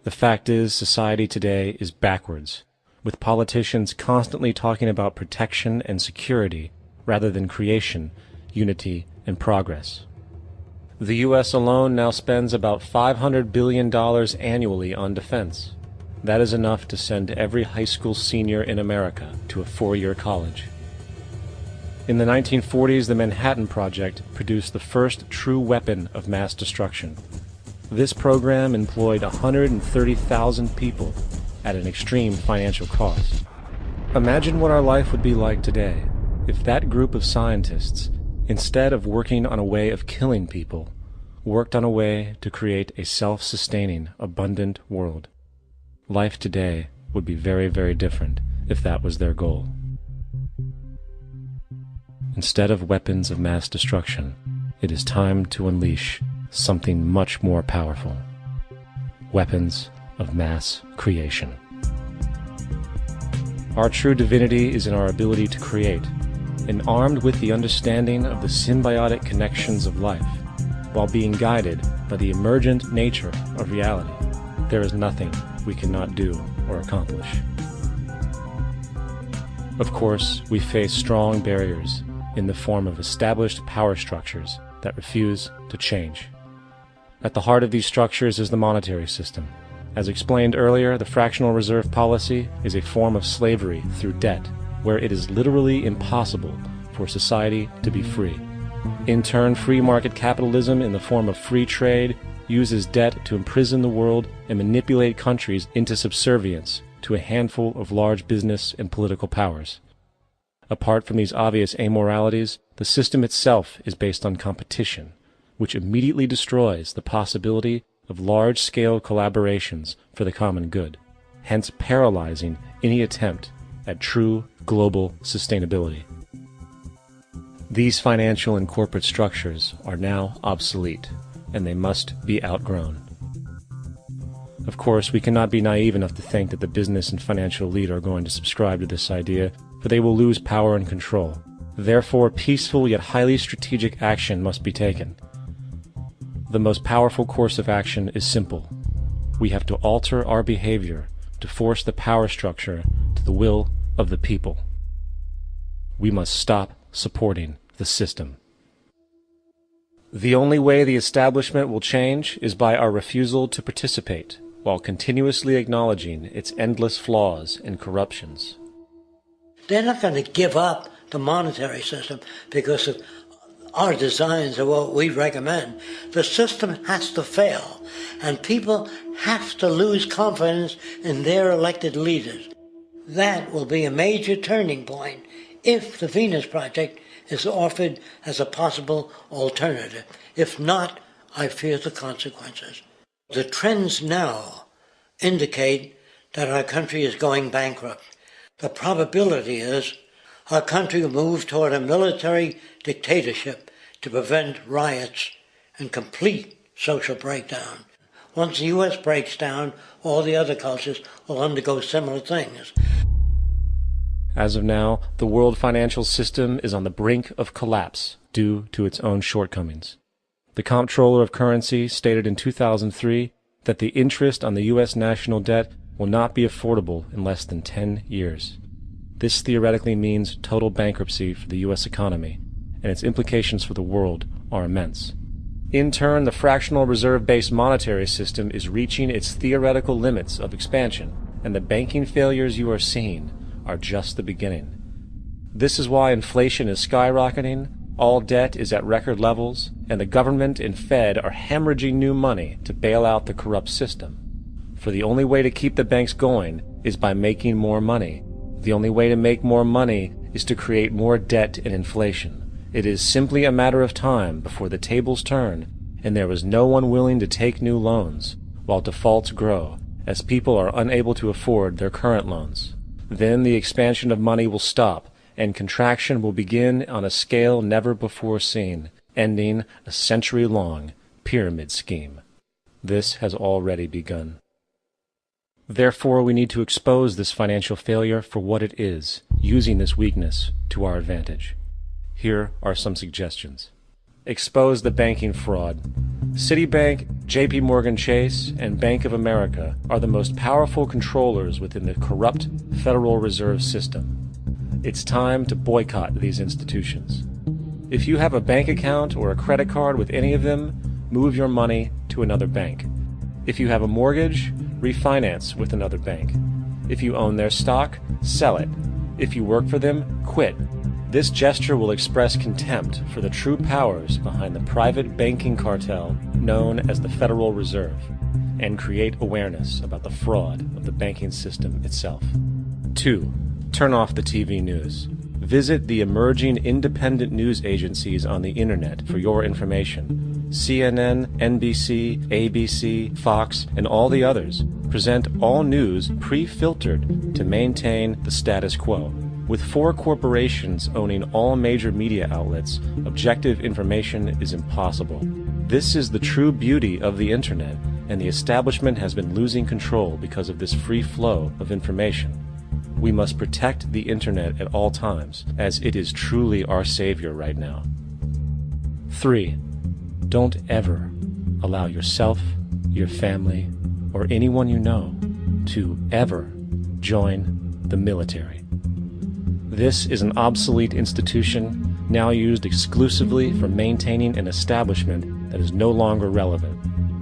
The fact is, society today is backwards, with politicians constantly talking about protection and security rather than creation, unity, and progress. The U.S. alone now spends about $500 billion annually on defense. That is enough to send every high school senior in America to a 4-year college. In the 1940s, the Manhattan Project produced the first true weapon of mass destruction. This program employed 130,000 people at an extreme financial cost. Imagine what our life would be like today if that group of scientists, instead of working on a way of killing people, worked on a way to create a self-sustaining, abundant world. Life today would be very, very different if that was their goal. Instead of weapons of mass destruction, it is time to unleash something much more powerful. Weapons of mass creation. Our true divinity is in our ability to create, and armed with the understanding of the symbiotic connections of life, while being guided by the emergent nature of reality, there is nothing we cannot do or accomplish. Of course, we face strong barriers in the form of established power structures that refuse to change. At the heart of these structures is the monetary system. As explained earlier, the fractional reserve policy is a form of slavery through debt, where it is literally impossible for society to be free. In turn, free market capitalism in the form of free trade uses debt to imprison the world and manipulate countries into subservience to a handful of large business and political powers. Apart from these obvious amoralities, the system itself is based on competition, which immediately destroys the possibility of large-scale collaborations for the common good, hence paralyzing any attempt at true global sustainability. These financial and corporate structures are now obsolete, and they must be outgrown. Of course, we cannot be naive enough to think that the business and financial elite are going to subscribe to this idea, for they will lose power and control. Therefore, peaceful yet highly strategic action must be taken. The most powerful course of action is simple. We have to alter our behavior to force the power structure to the will of the people. We must stop supporting the system. The only way the establishment will change is by our refusal to participate, while continuously acknowledging its endless flaws and corruptions.
They're not going to give up the monetary system because of our designs of what we recommend. The system has to fail, and people have to lose confidence in their elected leaders. That will be a major turning point if the Venus Project is offered as a possible alternative. If not, I fear the consequences. The trends now indicate that our country is going bankrupt. The probability is our country will move toward a military dictatorship to prevent riots and complete social breakdown. Once the U.S. breaks down, all the other cultures will undergo similar things.
As of now, the world financial system is on the brink of collapse due to its own shortcomings. The Comptroller of Currency stated in 2003 that the interest on the U.S. national debt will not be affordable in less than 10 years. This theoretically means total bankruptcy for the U.S. economy, and its implications for the world are immense. In turn, the fractional reserve-based monetary system is reaching its theoretical limits of expansion, and the banking failures you are seeing are just the beginning. This is why inflation is skyrocketing, all debt is at record levels, and the government and Fed are hemorrhaging new money to bail out the corrupt system. For the only way to keep the banks going is by making more money. The only way to make more money is to create more debt and inflation. It is simply a matter of time before the tables turn, and there is no one willing to take new loans, while defaults grow, as people are unable to afford their current loans. Then the expansion of money will stop, and contraction will begin on a scale never before seen, ending a century-long pyramid scheme. This has already begun. Therefore, we need to expose this financial failure for what it is, using this weakness to our advantage. Here are some suggestions. Expose the banking fraud. Citibank, JP Morgan Chase, and Bank of America are the most powerful controllers within the corrupt Federal Reserve System. It's time to boycott these institutions. If you have a bank account or a credit card with any of them, move your money to another bank. If you have a mortgage, refinance with another bank. If you own their stock, sell it. If you work for them, quit. This gesture will express contempt for the true powers behind the private banking cartel known as the Federal Reserve, and create awareness about the fraud of the banking system itself. 2. Turn off the TV news. Visit the emerging independent news agencies on the internet for your information. CNN, NBC, ABC, Fox, and all the others present all news pre-filtered to maintain the status quo. With 4 corporations owning all major media outlets, objective information is impossible. This is the true beauty of the internet, and the establishment has been losing control because of this free flow of information. We must protect the internet at all times, as it is truly our savior right now. 3. Don't ever allow yourself, your family, or anyone you know to ever join the military. This is an obsolete institution now used exclusively for maintaining an establishment that is no longer relevant.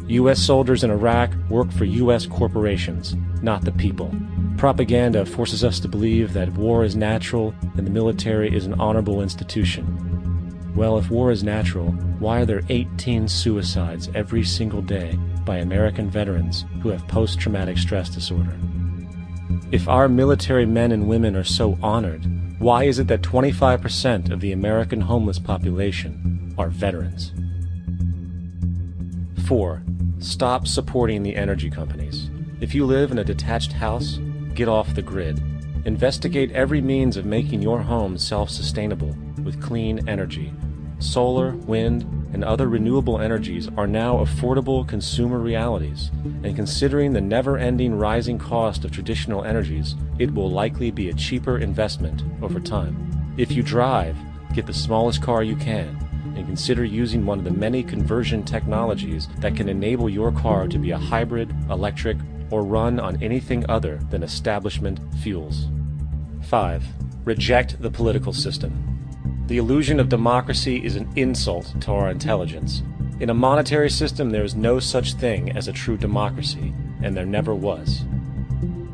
U.S. soldiers in Iraq work for U.S. corporations, not the people. Propaganda forces us to believe that war is natural and the military is an honorable institution. Well, if war is natural, why are there 18 suicides every single day by American veterans who have post-traumatic stress disorder? If our military men and women are so honored, why is it that 25% of the American homeless population are veterans? 4. Stop supporting the energy companies. If you live in a detached house, get off the grid. Investigate every means of making your home self-sustainable with clean energy. Solar, wind, and other renewable energies are now affordable consumer realities, and considering the never-ending rising cost of traditional energies, it will likely be a cheaper investment over time. If you drive, get the smallest car you can, and consider using one of the many conversion technologies that can enable your car to be a hybrid, electric, or run on anything other than establishment fuels. 5. Reject the political system. The illusion of democracy is an insult to our intelligence. In a monetary system, there is no such thing as a true democracy, and there never was.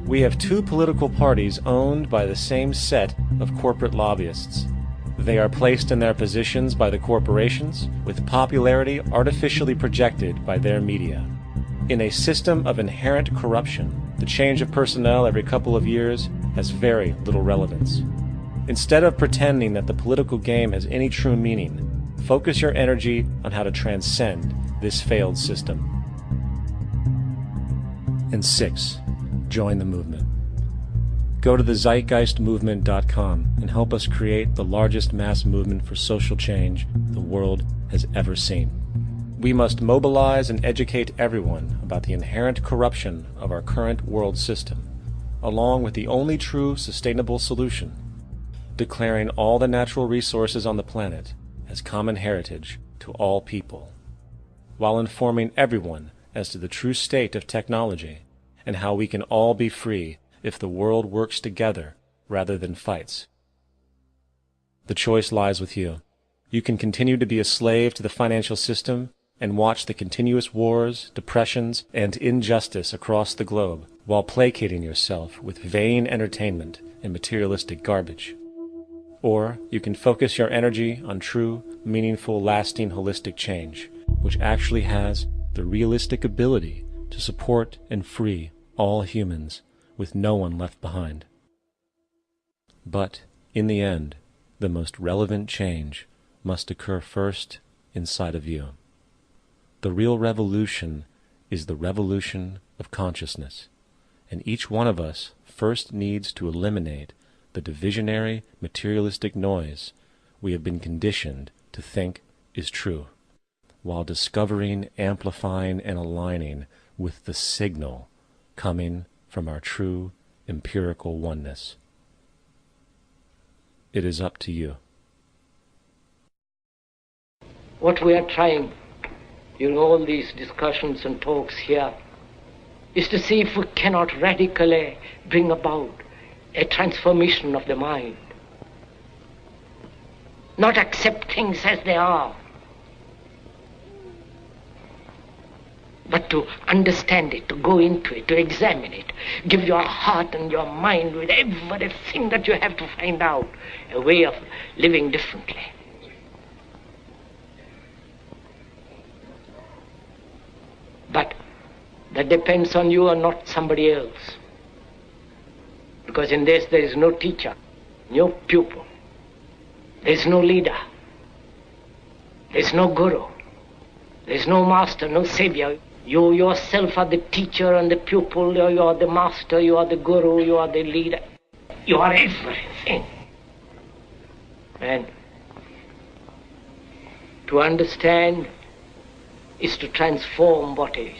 We have two political parties owned by the same set of corporate lobbyists. They are placed in their positions by the corporations, with popularity artificially projected by their media. In a system of inherent corruption, the change of personnel every couple of years has very little relevance. Instead of pretending that the political game has any true meaning, focus your energy on how to transcend this failed system. And 6. Join the movement. Go to thezeitgeistmovement.com and help us create the largest mass movement for social change the world has ever seen. We must mobilize and educate everyone about the inherent corruption of our current world system, along with the only true sustainable solution, declaring all the natural resources on the planet as common heritage to all people, while informing everyone as to the true state of technology and how we can all be free if the world works together rather than fights. The choice lies with you. You can continue to be a slave to the financial system and watch the continuous wars, depressions, and injustice across the globe while placating yourself with vain entertainment and materialistic garbage. Or you can focus your energy on true, meaningful, lasting, holistic change, which actually has the realistic ability to support and free all humans with no one left behind. But, in the end, the most relevant change must occur first inside of you. The real revolution is the revolution of consciousness, and each one of us first needs to eliminate the divisionary, materialistic noise we have been conditioned to think is true, while discovering, amplifying, and aligning with the signal coming from our true empirical oneness. It is up to you.
What we are trying in all these discussions and talks here is to see if we cannot radically bring about a transformation of the mind. Not accept things as they are, but to understand it, to go into it, to examine it, give your heart and your mind with everything that you have to find out a way of living differently. But that depends on you and not somebody else. Because in this there is no teacher, no pupil, there is no leader, there is no guru, there is no master, no savior. You yourself are the teacher and the pupil, you are the master, you are the guru, you are the leader. You are everything. And to understand is to transform what is.